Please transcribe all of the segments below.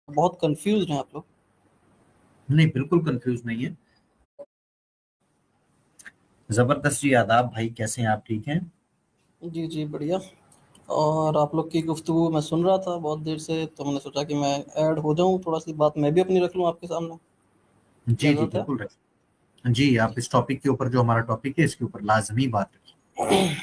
बहुत कंफ्यूज हैं आप लोग। नहीं, बिल्कुल कंफ्यूज नहीं है। जबरदस्त जी, आदाब भाई, कैसे हैं आप? ठीक हैं? जी जी बढ़िया। और आप लोग की गुफ्तगू मैं सुन रहा था बहुत देर से, तो मैंने सोचा कि मैं ऐड हो जाऊं, थोड़ा सी बात मैं भी अपनी रख लूं आपके सामने। जी जी, इजाज़त है? बिल्कुल रखिए। जी, आप इस टॉपिक के ऊपर, जो हमारा टॉपिक है, इसके ऊपर लाजमी बात रखिए।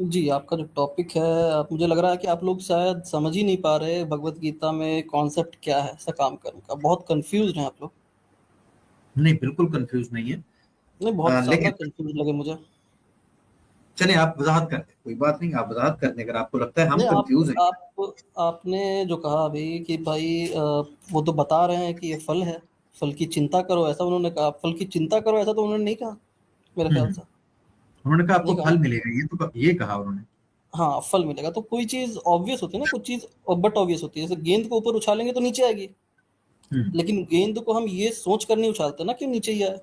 जी, आपका जो टॉपिक है, आप मुझे लग रहा है कि आप लोग शायद समझ ही नहीं पा रहे भगवत गीता में कॉन्सेप्ट क्या है सकाम कर्म का। बहुत कंफ्यूज हैं आप लोग। नहीं, बिल्कुल कंफ्यूज नहीं है। नहीं, बहुत ज़्यादा लेकिन कंफ्यूज लगे मुझे। चले, आप वजाहत कर दें, कोई बात नहीं, आप वजाहत कर दें अगर आपको लगता है हम नहीं, कंफ्यूज हैं। आपने जो कहा अभी कि भाई वो तो बता रहे हैं कि ये फल है, फल की चिंता करो, ऐसा उन्होंने कहा। फल की चिंता करो ऐसा तो उन्होंने नहीं कहा मेरे ख्याल से। उन्होंने कहा नहीं आपको कहा फल ना? मिलेगा, ये कहा उन्होंने। हाँ, फल मिलेगा। तो कोई चीज़ ऑब्वियस होती है ना, कुछ चीज़ बट ऑब्वियस होती है। जैसे गेंद को ऊपर उछालेंगे तो नीचे आएगी, हम्म, लेकिन गेंद को हम ये सोच कर नहीं उछालते ना कि नीचे ही आए।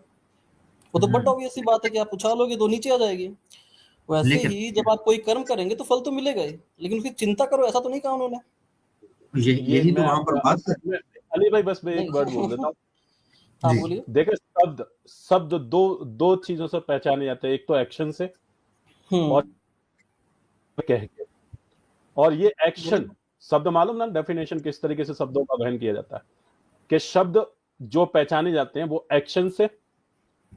वो तो बट हम्म, ऑब्वियस सी बात है कि आप उछालोगे तो नीचे आ जाएगी। वैसे लेकिन ही जब आप कोई कर्म करेंगे तो फल तो मिलेगा ही, लेकिन उसकी चिंता करो ऐसा तो नहीं कहा उन्होंने। ये यही तो मैं वहां पर बात है। मैं अली भाई बस मैं एक वर्ड बोल देता नहीं। हूँ। हाँ, जी। बोलिए। देखे, शब्द शब्द दो दो चीजों से पहचाने जाते हैं, एक तो एक्शन से हम्म। और कह के। और ये एक्शन बोलिए। शब्द, मालूम ना डेफिनेशन किस तरीके से शब्दों का वहन किया जाता है, कि शब्द जो पहचाने जाते हैं वो एक्शन से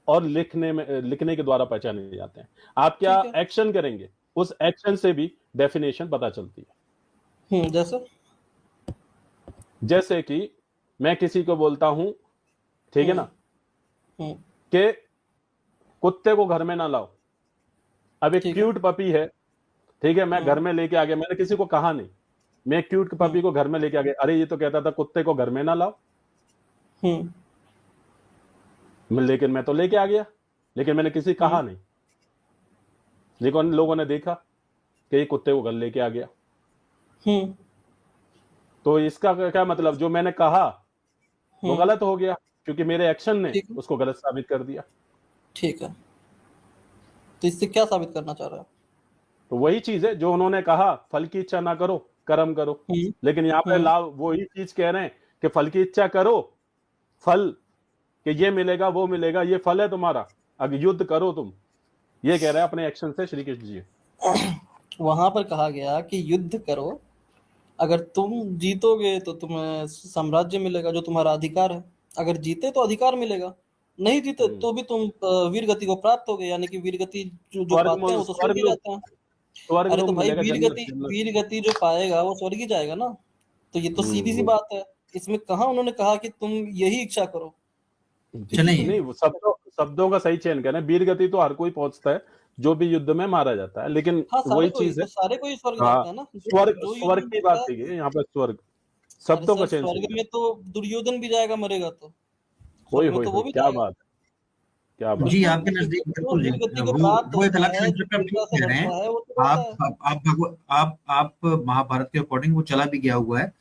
और लिखने के द्वारा पहचाने जाते हैं। आप क्या ठीक है। एक्शन करेंगे, उस एक्शन से भी डेफिनेशन पता चलती है। जैसे। जैसे कि मैं किसी को बोलता हूं, ठीक है हम्म। ना, हम्म। कि कुत्ते को घर में ना लाओ। अब एक ठीक है। क्यूट पपी है, ठीक है, मैं घर हम्म। में लेके आ गया, मैंने किसी को कहा नहीं, मैं क्यूट हम्म। पपी को घर में लेके आ गया, अरे ये तो कहता था कुत्ते को घर में ना लाओ, हम्म। लेकिन मैं तो लेके आ गया, लेकिन मैंने किसी हम्म। कहा नहीं, लेकिन लोगों ने देखा कि ये कुत्ते को घर लेके आ गया। हम्म। तो इसका क्या मतलब, जो मैंने कहा वो हम्म। गलत हो गया, क्योंकि मेरे एक्शन ने ठीक है। उसको गलत साबित कर दिया। ठीक है। तो इससे क्या साबित करना चाह रहे हैं? तो वही चीज है जो उन्होंने कहा, फल की इच्छा ना करो, कर्म करो। हम्म। लेकिन यहाँ पे हम्म। लाभ वही चीज कह रहे हैं कि फल की इच्छा करो, फल कि ये मिलेगा वो मिलेगा, ये फल है तुम्हारा, अगर युद्ध करो तुम, ये कह रहे हैं अपने एक्शन से श्री कृष्ण जी। वहां पर कहा गया कि युद्ध करो, अगर तुम जीतोगे तो तुम्हें साम्राज्य मिलेगा जो तुम्हारा अधिकार है। अगर जीते तो अधिकार मिलेगा, नहीं जीते तो भी तुम वीर गति को प्राप्त होगे। यानी कि वीर गति जो जो पाते हैं वो तो स्वर्ग स्वर्ग ही लोग, जाते हैं। स्वर्ग अरे तो लोग भाई, मिलेगा, जन्नत जन्नत। वीर गति जो पाएगा वो स्वर्ग ही जाएगा ना। तो ये तो सीधी सी वो बात है। इसमें कहाँ उन्होंने कहा कि तुम यही इच्छा करो। नहीं, वो शब्दों शब्दों का सही चयन करें। वीर गति तो हर कोई पहुंचता है जो भी युद्ध में मारा जाता है, लेकिन हाँ, वही चीज है। सारे को ही स्वर्ग हाँ, जाते हैं ना, जो स्वर्ग जो युद्ध स्वर्ग में की बात मरता थी है। यहाँ पे, स्वर्ग अरे शब्दों का सर, चयन सही स्वर्ग करें। में तो दुर्योधन भी जाएगा, मरेगा तो। होए स्वर्ग में होए तो होए, वो भी क्या जाएगा। बात, क्या बात। जी, बिल्कुल, आपके तो नजदीक जो बिल्कुल जी। वीर गति को वो प्राप्त वो एक होता अलग है, जो सेंटर पे आप ठीक वीरता से कह रहे हैं। लड़ता है, वो तो रहता आप है। आप महाभारत के अकॉर्डिंग वो चला भी गया हुआ है।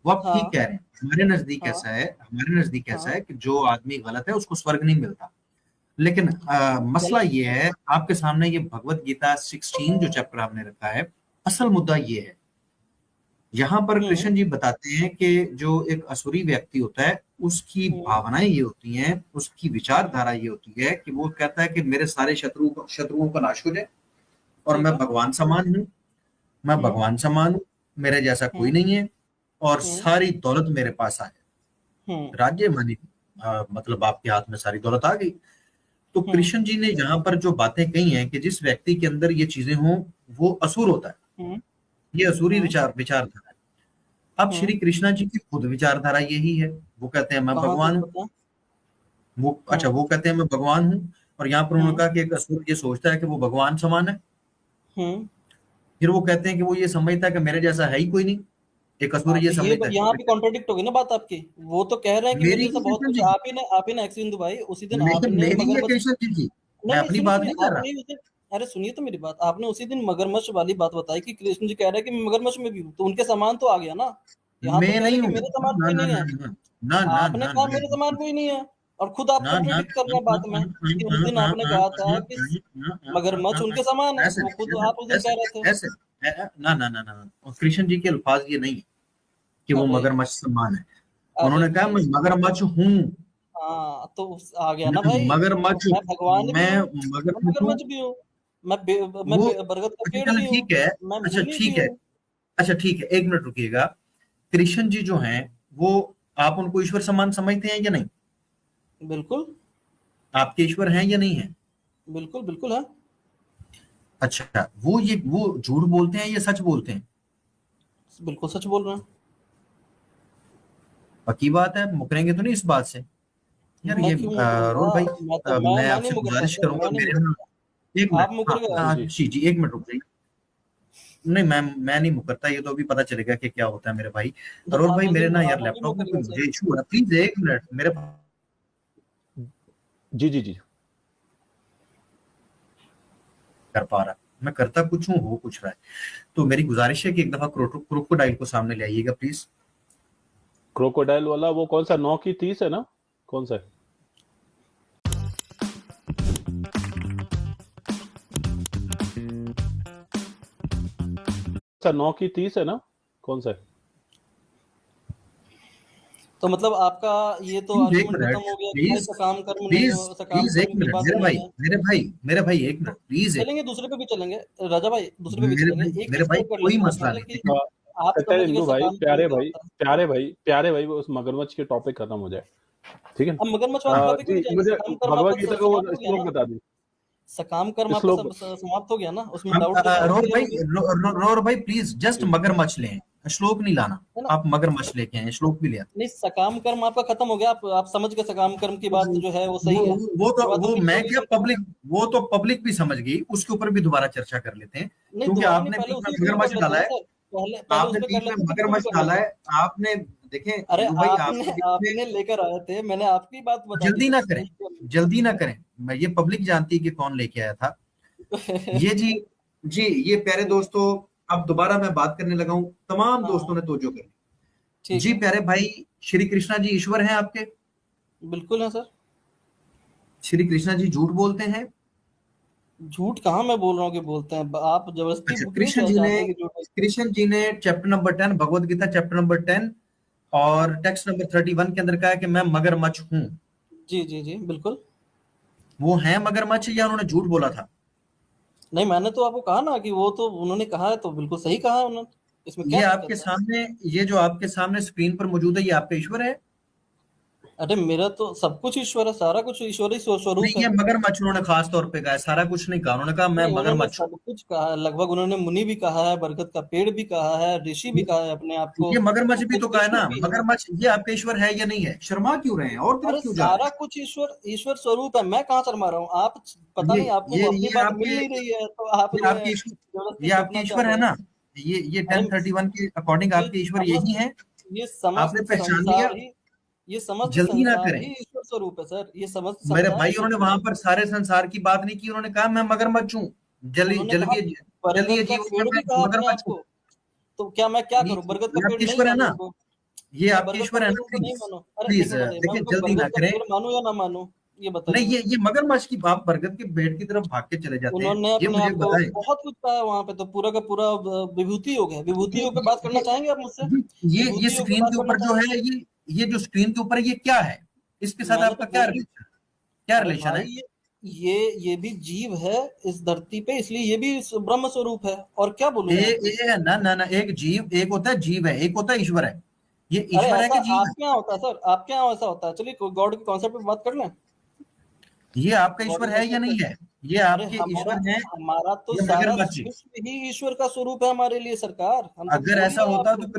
वो आप ठीक हाँ। कह रहे हैं। हाँ। हमारे नजदीक ऐसा हाँ। है कि जो आदमी गलत है उसको स्वर्ग नहीं मिलता। लेकिन मसला गलत। ये है, आपके सामने ये भगवत गीता 16 जो चैप्टर आपने रखा है, असल मुद्दा ये है। यहाँ पर हम्म। कृष्ण जी बताते हैं कि जो एक असुरी व्यक्ति होता है, उसकी हम्म। भावनाएं ये होती हैं, उसकी विचारधारा ये होती है कि वो कहता है कि मेरे सारे शत्रुओं का नाश हो जाए, और ठीक मैं है। भगवान समान हूँ। मैं हम्म। भगवान समान हूँ, मेरे जैसा कोई हम्म। नहीं है, और हम्म। सारी दौलत मेरे पास आए। हम्म। राज्य मानी, मतलब आपके हाथ में सारी दौलत आ गई। तो हम्म। कृष्ण जी ने यहाँ पर जो बातें कही हैं कि जिस व्यक्ति के अंदर ये चीजें हों, वो असुर होता है। हम्म। ये असुरी हम्म। विचारधारा है। अब हम्म। श्री कृष्णा जी की खुद विचारधारा यही है। वो कहते हैं मैं कहाँ से भगवान हूँ। पता? वो अच्छा, हम्म। वो कहते हैं मैं भगवान हूँ। और यहाँ पर उन्होंने हम्म। कहा कि एक असुर ये सोचता है कि वो भगवान समान है। हम्म। फिर वो कहते हैं कि वो ये समझता है कि मेरे जैसा है ही कोई नहीं। एक असुर हाँ, ये तो ये समझता है यहाँ कि भी कॉन्ट्रडिक्ट होगी ना बात आपकी। वो तो कह रहे हैं कि मेरे मेरी जैसा की बहुत कृष्ण कुछ। जी, आप ही ना एक्सबिंदु भाई, उसी दिन आपने मेरी है मगरमच्छ। कृष्ण जी की। मैं नहीं नहीं, अपनी सुनिए बात सुनिए, नहीं कर रहा। आपने ही उस दिन। अरे सुनिए तो मेरी बात। आपने उसी दिन मगरमच्छ वाली बात बताई कि कृष्ण जी कह रहे हैं कि मैं मगरमच्छ में भी हूँ, तो उनके समान तो आ गया ना। यहाँ तो मैं कह रहे नहीं हैं कि हूँ। मेरे समान ना कोई ना नहीं ना है। ना ना ना आपने ना कहा मेरे समान कोई नहीं है, और खुद आप ना ना कॉन्ट्रडिक्ट कर रहे हैं बात में कि उस दिन आपने कहा था कि मगरमच्छ उनके समान है, ऐसे वो खुद ऐसे आप उस दिन ऐसे कह रहे थे। ऐसे ना ना ना ना ना। और कृष्ण जी के अल्फाज ये नहीं है कि वो हाँ भाई। मगरमच्छ समान है। उन्होंने कहा मैं मगरमच्छ हूँ, हाँ तो आ गया ना भाई, मगरमच्छ मैं भगवान भी मैं हूँ, मैं मगरमच्छ भी हूँ, मैं वो बरगद का अच्छा पेड़ चलो भी हूँ, ठीक है, मैं अच्छा मुनि भी ठीक है, हूँ। अच्छा ठीक है, एक मिनट रुकिएगा। कृष्ण जी जो हैं वो, आप उनको ईश्वर समान समझते हैं या नहीं? बिल्कुल आपके ईश्वर हैं या नहीं है? बिल्कुल बिल्कुल है। अच्छा, वो झूठ बोलते हैं या सच बोलते हैं? बिल्कुल सच बोल रहे हैं। पक्की बात है, मुकरेंगे तो नहीं इस बात से? यार मैं ये क्यों रोल मुकरूंगा? भाई, मैं मैं नहीं आपसे मुकरता गुजारिश सर, करूंगा, मैं नहीं मेरे ना मुकरता। एक मिनट, आप मुकर गए? हाँ जी जी जी, एक मिनट रुक जाइए। नहीं, मैं नहीं मुकरता, ये तो अभी पता चलेगा कि क्या होता है मेरे भाई। तो अरोड़ आप भाई उस मेरे दिन ना यार आप भी लैपटॉप में मुकर कोई गए सर। मुझे इशू है, प्लीज एक मिनट मेरे जी जी जी। कर पा रहा, मैं करता कुछ हूँ हो कुछ रहा है। तो मेरी गुजारिश है कि एक दफा क्रोकोडाइल को सामने ले आइएगा प्लीज। क्रोकोडाइल वाला वो कौन सा, 9 की 30 है ना, कौन सा है? अच्छा 9 की 30 है ना, कौन सा है? तो मतलब आपका ये तो प्लीज एक आर्गुमेंट खत्म मिनट, हो गया कि भाई प्लीज सकाम कर्म नहीं प्लीज हो, सकाम प्लीज एक कर्म की मिनट, बात मेरे नहीं भाई है। मेरे भाई एक तो मिनट प्लीज। एक चलेंगे दूसरे पे भी चलेंगे, राजा भाई दूसरे पे भी मेरे चलेंगे। भाई एक मेरे चीज भाई क्लियर कर कोई लेते हैं मसला पहले नहीं, कि देखिए आप समझ गए सत्यारिंदु भाई, सकाम कर्म क्या होता है। प्यारे भाई उस मगरमच्छ के टॉपिक खत्म हो जाए, ठीक है। अब मगरमच्छ वाले टॉपिक पे भी जी जाएंगे। मुझे सकाम कर्म भगवत आपका गीता का वो समाप्त हो गया श्लोक ना? बता दी। सकाम कर्म आपका श्लोक समाप्त हो गया ना, उसमें हम डाउट क्लियर रोर हो गया रोर भाई प्लीज जस्ट जी मगरमच्छ लें, श्लोक नहीं लाना। है ना? आप मगरमच्छ लेके आए, श्लोक भी ले आते। नहीं सकाम कर्म आपका खत्म हो गया, आप समझ गए सकाम कर्म की बात जो है वो वो सही है। वो तो उसके बाद हम वो पीछे मैं हो क्या गए। पब्लिक, वो तो पब्लिक भी समझ गई, उसके ऊपर भी दोबारा चर्चा कर लेते हैं। नहीं क्योंकि दोबारा नहीं, आपने पहले बीच में उसी पे शुरू कर मगरमच्छ लेते डाला हैं ना है, सर। पहले पहले उस आपने पे कर बीच में लेते हैं, फिर शुरू मगरमच्छ कर डाला लेते हैं। है। आपने देखें अरे इंदु भाई, आपने आपने बीच में, आपने लेकर आए थे, मैंने आपकी बात बता दी जल्दी ना करें, सर। जल्दी ना करें, मैं ये पब्लिक जानती है कि कौन लेके आया था ये जी। जी ये प्यारे दोस्तों, अब दोबारा मैं बात करने लगा हूं, तमाम दोस्तों हाँ ने तवज्जो कर ली। ठीक जी है। प्यारे भाई, श्री कृष्णा जी ईश्वर हैं आपके? बिल्कुल है सर। श्री कृष्णा जी झूठ बोलते हैं? झूठ कहाँ मैं बोल रहा हूँ कि बोलते हैं, आप जबरदस्ती अच्छा, क्यों चाहते हैं कि झूठ? कृष्ण जी ने chapter number 10 Bhagavad Gita chapter number 10 और टेक्स्ट नंबर 31 के अंदर कहा है कि मैं मगरमच्छ हूं। जी जी जी बिल्कुल। वो है मगरमच्छ या उन्होंने झूठ बोला था? नहीं मैंने तो आपको कहा ना कि वो तो उन्होंने कहा है तो बिल्कुल सही कहा है उन्होंने, इसमें क्या ये आपके दिक्कत है? सामने, ये जो आपके सामने स्क्रीन पर मौजूद है, ये आपका ईश्वर है? अरे मेरा तो सब कुछ ईश्वर है, सारा कुछ ईश्वरी स्वरूप नहीं, है। ये मगरमच्छ उन्होंने खास तौर पे कहा है, सारा कुछ नहीं कहा, उन्होंने कहा मैं नहीं उन्होंने मगरमच्छ हूं। सब कुछ कहा है लगभग, उन्होंने मुनि भी कहा है, बरगद का पेड़ भी कहा है, ऋषि भी कहा है अपने आप को, ये मगरमच्छ और भी फिर तो कहा है कृष्ण ना, भी है। मगरमच्छ ये आपका ईश्वर है या नहीं है? शर्मा क्यों रहे हैं और तरफ अरे क्यों जा रहे सारा कुछ ईश्वर ईश्वर स्वरूप है, मैं कहाँ शर्मा रहा हूँ? आप हैं? पता नहीं आपको वो अपनी ये बात मिल आपके, नहीं रही है तो आप ये जो आपके है ईश्वर, जबरदस्ती ये आपके थोपना चाह ईश्वर है रहे हैं। ना? ये अरे 1031 के अकॉर्डिंग ये आपके ईश्वर यही है? ये समस्त आपने पहचान लिया? संसार ही, ये समस्त जल्दी ना संसार करें ही ईश्वर स्वरूप है सर, ये समस्त मेरे संसार भाई, ईश्वर उन्होंने वहां स्वरूप पर सारे संसार की बात नहीं की, उन्होंने कहा मैं मगरमच्छ हूँ। है। जलीय उन्होंने कहा जलीय जलीय बरगद का जीवों पेड़ में भी मैं कहा अपने मगरमच्छ आप हूँ। को, तो क्या मैं क्या करूं? बरगद का ये पेड़ आपके नहीं ईश्वर है मानूं ना? उनको? ये मैं आपके बरगद का ईश्वर है पेड़ ना? उनको नहीं प्लीज मानूं? अरे एक प्लीज मिनट बताइए, मैं देखिए, उनको जल्दी ना बरगद का करें। पेड़ मानूं या ना मानूं? ये नहीं, बताइए। ये मगरमच्छ की आप बरगद के पेड़ की तरफ भाग के चले जाते हैं, उन्होंने ये अपने मुझे आप को बताएं। बहुत कुछ कहा है वहां पे, तो पूरा का पूरा विभूति योग है। विभूति ये योग पे बात करना ये चाहेंगे आप मुझसे? ये विभूति योग पे स्क्रीन बात के करना ऊपर जो चाहेंगे? है, ये जो स्क्रीन के ऊपर है, ये क्या है? इसके साथ मैंने तो आपका क्या बोल, रिलेशन, क्या अरे रिलेशन भाई है? ये भी जीव है इस धरती पे, इसलिए ये भी ब्रह्म स्वरूप है। और क्या बोलूं मैं आपको? ना ना ना, एक जीव, एक होता है जीव है, एक होता है ईश्वर है। ये अरे ईश्वर है ऐसा कि जीव है? आपके यहाँ होता है सर, आपके यहाँ ऐसा होता है? चलिए गॉड के कॉन्सेप्ट पे बात कर लें। ये आपका गॉड ईश्वर के है या कॉन्सेप्ट नहीं पे, है? ये अरे आपके हमारा ईश्वर है हमारा तो या सारा मगरमच्छ? विश्व ही ईश्वर का स्वरूप है हमारे लिए सरकार, हम तो अगर बोल ही ऐसा रहे हैं होता तो आपको।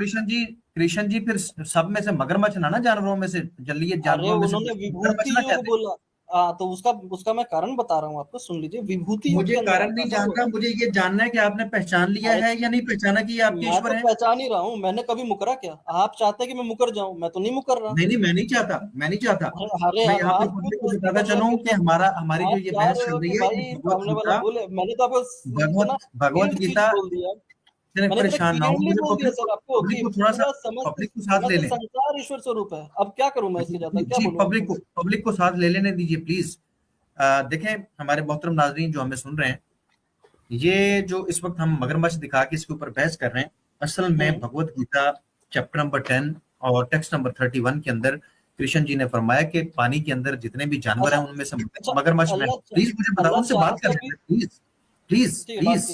कृष्ण जी फिर सब में से मगरमच्छ ना जानवरों में से, जलीय अरे जानवरों में से उन्होंने मगरमच्छ विभूति ना योग कहते? बोला। तो उसका उसका मैं कारण बता रहा हूँ आपको, सुन लीजिए। विभूति योग मुझे के अंदर कारण आता नहीं है सर वो। जानना, मुझे ये जानना है कि आपने पहचान लिया अरे है या नहीं पहचाना कि ये आपके मैं ईश्वर तो है। पहचान ही रहा हूँ, मैंने कभी मुकरा क्या? आप चाहते हैं कि मैं मुकर जाऊं, मैं तो नहीं मुकर रहा। नहीं नहीं, मैं नहीं चाहता, मैं नहीं चाहता। अरे मैं अब यहाँ पर आप क्यों पब्लिक को दोस्ती बताता कर रहे हैं चलूं फिर? कि हमारी जो आप ये चाह बहस रहे चल हो रही कि है, ये भाई सामने वाला बोले, मैंने तो आपको इतना भगवत क्लियर चीज गीता बोल दिया। से मैंने इतना परेशान ना हो। क्लियरली मुझे बोल दिया सर आपको कि पब्लिक को थोड़ा सा, पूरा पब्लिक को साथ ले समस्त लें। संसार ईश्वर स्वरूप है। अब क्या करूं मैं इसके ज्यादा, क्या जी, बोलूं आपको? पब्लिक को साथ ले लेने दीजिए प्लीज। देखें हमारे मोहतरम नाजरीन जो हमें सुन रहे हैं, ये जो इस वक्त हम मगरमच्छ दिखा के इसके ऊपर बहस कर रहे हैं, असल में हम्म भगवत गीता चैप्टर नंबर 10 और टेक्स्ट नंबर 31 के अंदर कृष्ण जी ने फरमाया कि पानी के अंदर जितने भी जानवर हैं उनमें से मगरमच्छ में, प्लीज मुझे बताओ, उनसे बात कर लें प्लीज प्लीज ठीक है, बात प्लीज।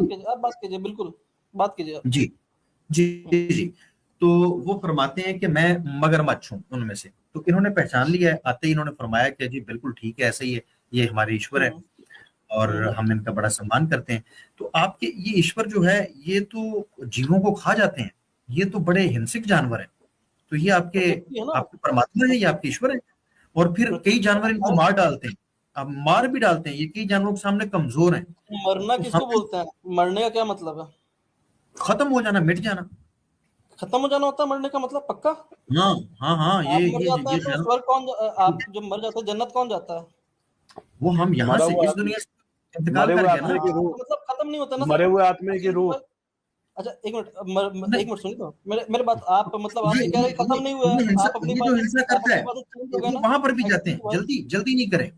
कीजिए, आप बात कीजिए, बिल्कुल बात कीजिए आप। जी जी जी। तो वो फरमाते हैं कि मैं मगरमच्छ हूँ उनमें से। तो इन्होंने पहचान लिया है, आते ही इन्होंने फरमाया कि जी बिल्कुल ठीक है, ऐसा ही है, ये हमारे ईश्वर है और हम इनका बड़ा सम्मान करते हैं। तो आपके ये ईश्वर जो है ये तो जीवों को खा जाते हैं, ये तो बड़े हिंसक जानवर हैं। तो ये आपके परमात्मा है, ये आपके ईश्वर है। और फिर कई जानवर इनको मार डालते हैं, अब मार भी डालते हैं, ये कई जानवरों के सामने कमजोर हैं। मरना किसको बोलते हैं? मरने का क्या मतलब है? खत्म हो जाना, मिट जाना, खत्म हो जाना होता है मरने का मतलब, पक्का? हाँ हाँ हाँ, आप मर जाते हैं तो स्वर्ग कौन, आप जब मर जाते हैं जन्नत कौन जाता है? वो हम यहाँ से इस दुनिया से इंतकाल कर गए ना, मतलब खत्म नहीं होता ना, मरे हुए आत्मे की रूह। अच्छा एक मिनट सुनिए तो मेरे बात, आप मतलब आप ये कह रहे हैं खत्म नहीं हुआ है, आप अपनी जो हिंसा करता है बात वहां पर भी जाते हैं। जल्दी नहीं करें,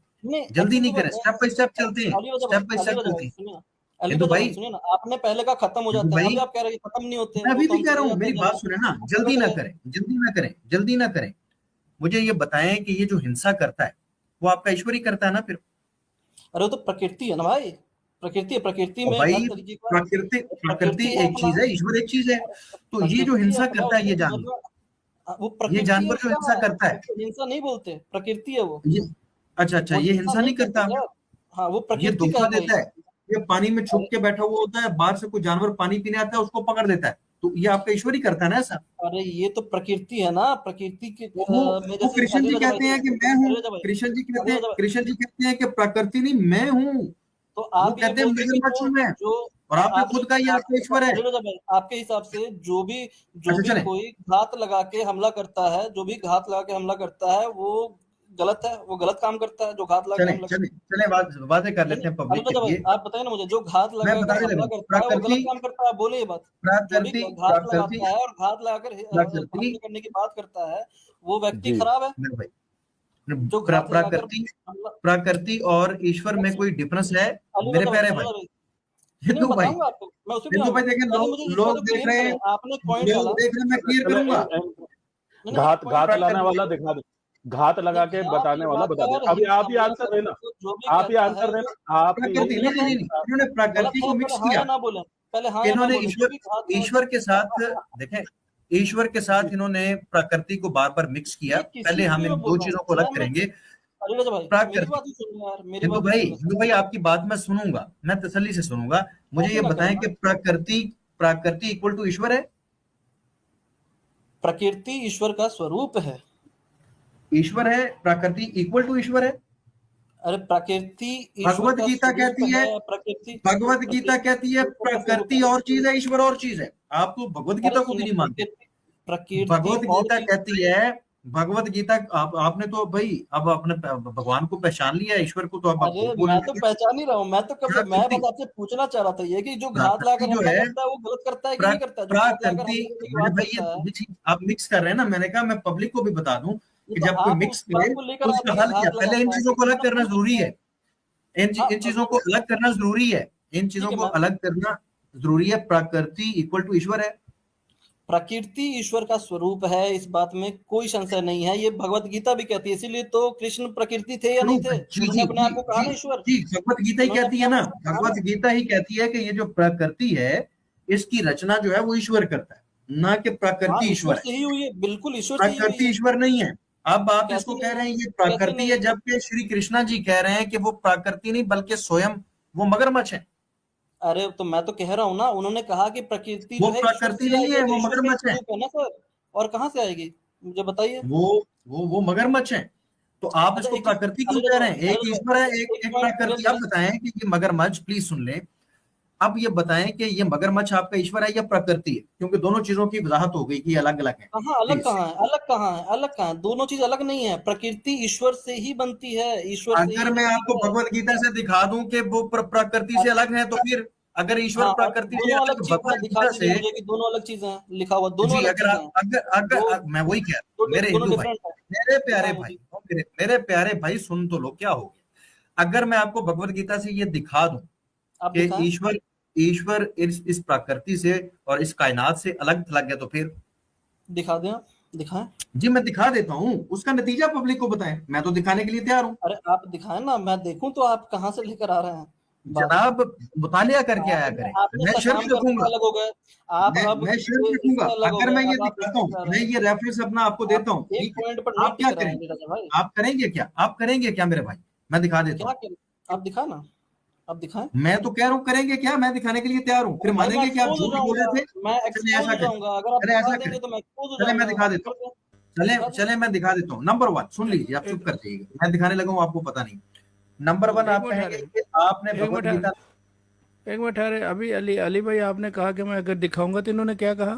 जल्दी नहीं करें, स्टेप बाय स्टेप चलते हैं, स्टेप बाय स्टेप चलते हैं। हिंदू भाई सुनिए ना, आपने पहले कहा खत्म हो जाता है, अभी आप कह रहे हैं खत्म नहीं होते हैं। मैं अभी भी कह रहा हूँ, मेरी बात सुने ना, जल्दी ना करें, जल्दी ना करें, जल्दी ना करें। मुझे ये बताएं कि ये जो हिंसा करता है वो आपका ईश्वर ही करता है ना फिर? अरे वो तो प्रकृति है ना भाई, प्रकृति है, प्रकृति में भाई प्रकृति एक चीज है, ईश्वर एक चीज है। तो ये जो हिंसा करता है ये जानवर, वो ये जानवर जो हिंसा करता है, हिंसा नहीं बोलते, प्रकृति है वो। अच्छा, ये हिंसा नहीं करता, हाँ वो ये प्रकृति धोखा देता है। ये पानी में छुप के बैठा हुआ होता है, बाहर से कोई जानवर पानी पीने आता है, उसको पकड़ देता है। तो ये आपका ईश्वर ही करता है ना ऐसा? अरे ये तो प्रकृति है ना, प्रकृति की वो कृष्ण जी कहते हैं कि मैं हूँ, कृष्ण जी कहते हैं कि प्रकृति नहीं मैं हूँ। तो आप कहते हैं मगरमच्छ हूँ मैं, और आपने खुद का ही आपका ईश्वर है। आपके हिसाब से जो भी कोई घात लगा के हमला करता है, जो भी घात लगा के हमला करता है वो गलत है, वो गलत काम करता है। जो घात लगा के चले बातें कर लेते हैं पब्लिक के लिए। आप बताइए ना मुझे, जो घात लगा के हमला करता है वो गलत काम करता है, बोले ये बात। जो भी घात लगाता है और घात लगाकर हमला करने की बात करता है वो व्यक्ति खराब है। जो प्रकृति और ईश्वर में कोई डिफरेंस है मेरे प्यारे भाई? हिंदू भाई, देखें, लोग देख रहे हैं, आपने पॉइंट डाला, मैं क्लियर करूंगा। घात लाने वाला दिखा दे, घात लगा के बताने वाला बता दे। अभी आप ही आंसर देना, आप ही आंसर देना। आप इन्होंने प्रकृति को मिक्स किया, इन्होंने ईश्वर के साथ, देखें ईश्वर के साथ इन्होंने प्रकृति को बार बार मिक्स किया। पहले हम इन दो चीजों को अलग करेंगे। हिंदू भाई आपकी बात मैं सुनूंगा, मैं तसल्ली से सुनूंगा। मुझे ये बताएं कि प्रकृति इक्वल टू ईश्वर है? प्रकृति ईश्वर का स्वरूप है। ईश्वर है, प्रकृति इक्वल टू ईश्वर है? अरे प्रकृति, भगवत गीता कहती है, भगवत गीता कहती है प्रकृति और चीज है, ईश्वर और चीज है। आप तो भगवत गीता को भी नहीं मानते। भगवत गीता कहती है, भगवत गीता आपने तो भाई अब अपने भगवान को पहचान लिया, ईश्वर को तो अब मैं तो पहचान ही रहा हूँ। मैं तो कब से, मैं बस आपसे पूछना चाह रहा था ये कि जो घात लाकर हमला करता है वो गलत करता है कि नहीं करता? प्रकृति आप मिक्स कर रहे हैं ना। मैंने कहा मैं पब्लिक को भी बता दूं कि जब कोई मिक्स करे तो उसका हल क्या। पहले इन चीजों को अलग करना जरूरी है, इन चीजों को अलग करना जरूरी है, इन चीजों को अलग करना जरूरी है। प्रकृति इक्वल टू ईश्वर है, प्रकृति ईश्वर का स्वरूप है, इस बात में कोई संशय नहीं है। ये भगवत गीता भी कहती है, इसीलिए तो कृष्ण प्रकृति थे या नहीं थे? उन्होंने अपने आप को कहा ना ईश्वर। भगवत गीता ही कहती है ना, भगवत गीता ही कहती है कि ये जो प्रकृति है इसकी रचना जो है वो ईश्वर करता है, ना कि प्रकृति ईश्वर से ही हुई है। बिल्कुल ईश्वर, प्रकृति ईश्वर नहीं है। अब आप इसको कह रहे हैं ये प्रकृति है, जबकि श्री कृष्णा जी कह रहे हैं कि वो प्रकृति नहीं बल्कि स्वयं वो मगरमच्छ है। अरे तो मैं तो कह रहा हूँ ना, उन्होंने कहा कि प्रकृति वो प्रकृति नहीं है, वो मगरमच्छ है ना सर। और कहाँ से आएगी मुझे बताइए? वो मगरमच्छ है। तो आप इसको प्रकृति क्यों कह रहे हैं? एक ईश्वर है, एक प्रकृति। आप बताएं कि ये मगरमच्छ, प्लीज सुन लें, अब ये बताएं कि ये मगरमच्छ आपका ईश्वर है या प्रकृति है? क्योंकि दोनों चीजों की वजाहत हो गई कि अलग अलग है। कहाँ अलग कहाँ है, अलग कहाँ है, अलग कहाँ है? दोनों चीज अलग नहीं है। प्रकृति ईश्वर से ही बनती है, ईश्वर। अगर मैं आपको भगवत गीता से दिखा दूं कि वो प्रकृति से अलग है, तो फिर अगर ईश्वर प्रकृति से अलग, भगवत गीता से दोनों अलग चीजें हैं, लिखा हुआ दोनों अलग चीजें हैं। अगर मैं वही कह रहा हूं, मेरे हिंदू भाई, मेरे प्यारे भाई सुन तो लो, क्या हो गया अगर मैं आपको भगवत गीता से ये दिखा दूं कि ईश्वर इस प्रकृति से और इस कायनात से अलग थलग है, तो फिर दिखा दें। दिखाएं। जी मैं दिखा देता हूँ, उसका नतीजा पब्लिक को बताएं, मैं तो दिखाने के लिए तैयार हूँ। अरे आप दिखाएं ना, मैं देखूं तो आप कहाँ से लेकर आ रहे हैं बात। जनाब मुतालिया करके आया आपने करें, आपने मैं सकाम शर्त करने रखूंगा, से अलग हो गए, आप अब मैं शर्त रखूंगा, इससे अलग हो अगर गए, मैं ये अब आप दिखाता इससे हूँ, जा मैं रहे हैं। ये रेफरेंस अपना आपको देता हूँ, आप एक ठीक है, पॉइंट पर नहीं आप क्या टिक रहे हैं करेंगे, नीरज भाई। आप करेंगे क्या, आप करेंगे क्या मेरे भाई, मैं दिखा देता क्या हूँ। करें? आप दिखा ना, आप दिखाएं। मैं तो कह रहा हूँ करेंगे क्या, मैं दिखाने के लिए तैयार हूँ, फिर अरे भाई मैं मानेंगे कि आप एक्सपोज हो झूठ बोल जाऊंगा, रहे थे। मैं चले एक्सपोज ऐसा हो करें, जाऊंगा, अगर आप चले दिखा ऐसा देंगे करें, तो मैं एक्सपोज हो चले मैं जाऊंगा। दिखा आप देता कर हूँ, दें, चले दिखा दें। चले मैं दिखा देता हूँ। नंबर वन सुन लीजिए, आप चुप कर जाइएगा, मैं दिखाने लगा हूँ, आपको पता नहीं। नंबर वन एक आप मिनट कहेंगे ठहरे, कि आपने एक भगवत मिनट गीता, एक मिनट ठहरे। अभी अली अली भाई आपने कहा कि मैं अगर दिखाऊंगा तो इन्होंने क्या कहा?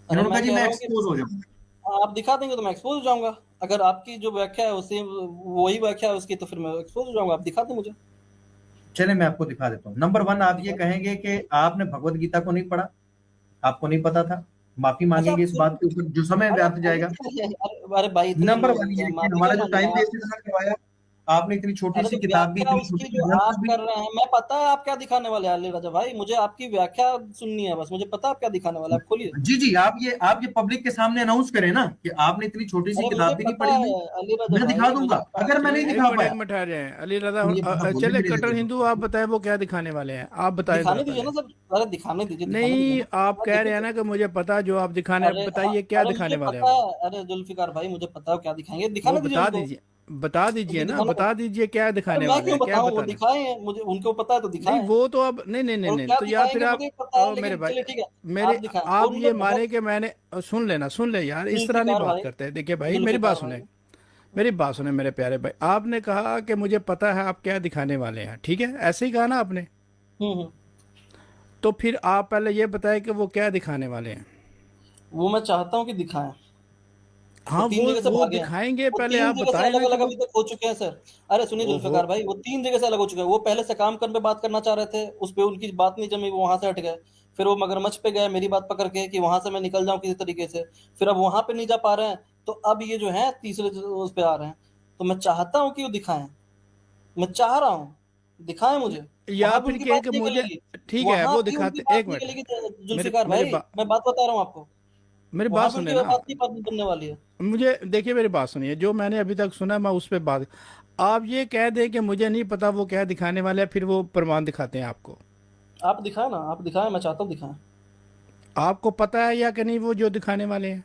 अरे इन्होंने कहा मैं जी कह मैं रहा हूँ कि एक्सपोज हो जाऊंगा। आप दिखा देंगे तो मैं एक्सपोज हो जाऊंगा। अगर आपकी जो व्याख्या है उसे वही व्याख्या है उसकी, तो फिर मैं एक्सपोज हो जाऊंगा। आप दिखा दें मुझे, चले मैं आपको दिखा देता हूँ। नंबर वन आप ये दिखा दें। कहेंगे कि आपने भगवत गीता को नहीं पढ़ा, आपको नहीं पता था, माफी अच्छा आप मांगेंगे इस खुद, बात के ऊपर, जो समय अरे आप व्यर्थ खुद ही जाएगा। कह रहे हैं। अरे भाई इतने नंबर लोग वन ये हैं, कि माफी हमारा क्या जो टाइम मांगना है? वेस्ट इतना करवाया, आपने इतनी छोटी अरे सी तो किताब भी, व्याख्या इतनी उसकी छोटी जो सी ग्रंथ आप भी। कर रहे हैं, मैं पता है आप क्या दिखाने वाले हैं अली राजा भाई, मुझे आपकी व्याख्या सुननी है, बस मुझे पता है आप क्या दिखाने वाले हैं। आप खोलिए। जी जी, आप ये पब्लिक के सामने अनाउंस करें ना कि आपने इतनी छोटी सी अरे मुझे किताब भी नहीं पता पढ़ी हुई। है अली राजा मैं दिखा भाई, मुझे दूंगा, पता अगर मैं है। नहीं एक दिखा मिनट पाया, एक मिनट ठहर जाए अली रजा। ये बंदा बोलने चले भी नहीं कट्टर देते। हिंदू, आप बताएं वो क्या दिखाने वाले हैं, आप बताएं जरा दिखाने दीजिए पहले। ना सर, अरे दिखाने दीजिए, दिखाने दीजिए नहीं, ना, आप मैं कह रहे देखूं हैं तो। ना कि मुझे पता, जो आप दिखाने, अरे हाँ, बताइए क्या अरे मुझे दिखाने वाले हैं पता वो। है, अरे जुल्फिकार भाई मुझे पता है वो क्या दिखाएंगे, वो दिखाने दीजिए बता उनको। दीजिए, बता दीजिए मुझे ना, दिखाना, बता दीजिए क्या अरे दिखाने मैं वाले क्यों हैं, क्या बताऊं, वो बताना है। दिखाए हैं, मुझे उनको पता है तो नहीं दिखाएं। वो तो अब नहीं नहीं नहीं और नहीं, क्या तो या फिर दिखाएंगे आप मुझे पता है, मेरे लेकिन भाई, चलिए ठीक है, मेरे आप दिखाएं आप उनको ये पता। माने कि मैंने सुन ले यार, इस तरह नहीं जुल्फिकार बात भाई, करते हैं। देखिए भाई, मेरी बात जुल्फिकार भाई। सुने, मेरी बात सुने मेरे प्यारे भाई। आपने कहा कि मुझे पता है आप क्या दिखाने वाले हैं, ठीक है, ऐसे ही कहा ना आपने। हम्म। तो फिर आप पहले ये बताएं कि वो क्या दिखाने वाले हैं। वो मैं चाहता हूँ कि दिखाएं। वो हाँ, तीन जगह से वो भागे हैं, दिखाएंगे, वो पहले तीन आप जगह से बताएं अलग ना कि अलग वो। अभी तक हो चुके हैं सर। अरे सुनिए ओहो। जुल्फिकार भाई, वो तीन जगह से अलग हो चुके हैं। वो पहले से काम करने पे बात करना चाह रहे थे, उस पे उनकी बात नहीं जमी, वो वहां से हट गए। फिर वो मगरमच्छ पे गए मेरी बात पकड़ के कि वहां से मैं निकल जाऊं किसी तरीके से। फिर अब वहां पे नहीं जा पा रहे हैं, तो अब ये जो है तीसरे उस पे आ रहे हैं। तो मैं चाहता हूँ कि वो दिखाएं, मैं चाह रहा हूँ दिखाएं मुझे। या वहां भी फिर उनकी कहे बात कि नहीं मुझे, निकलेगी, ठीक है वहां वो भी उनकी दिखाते, बात एक नहीं मिनट, निकलेगी मेरे जुल्फिकार मेरे भाई, मैं बात बता रहा हूँ आपको। मेरी वहां बात भी सुने उनकी ना। बात नहीं बनने वाली है। मुझे देखिए, मेरी बात सुनिए, जो मैंने अभी तक सुना मैं उस पर बात। आप ये कह दें कि मुझे नहीं पता वो क्या दिखाने वाले हैं, फिर वो प्रमाण दिखाते हैं आपको। आप दिखाएं ना, आप दिखाएं, मैं चाहता हूँ दिखाएं। आपको पता है या कि नहीं वो जो दिखाने वाले हैं?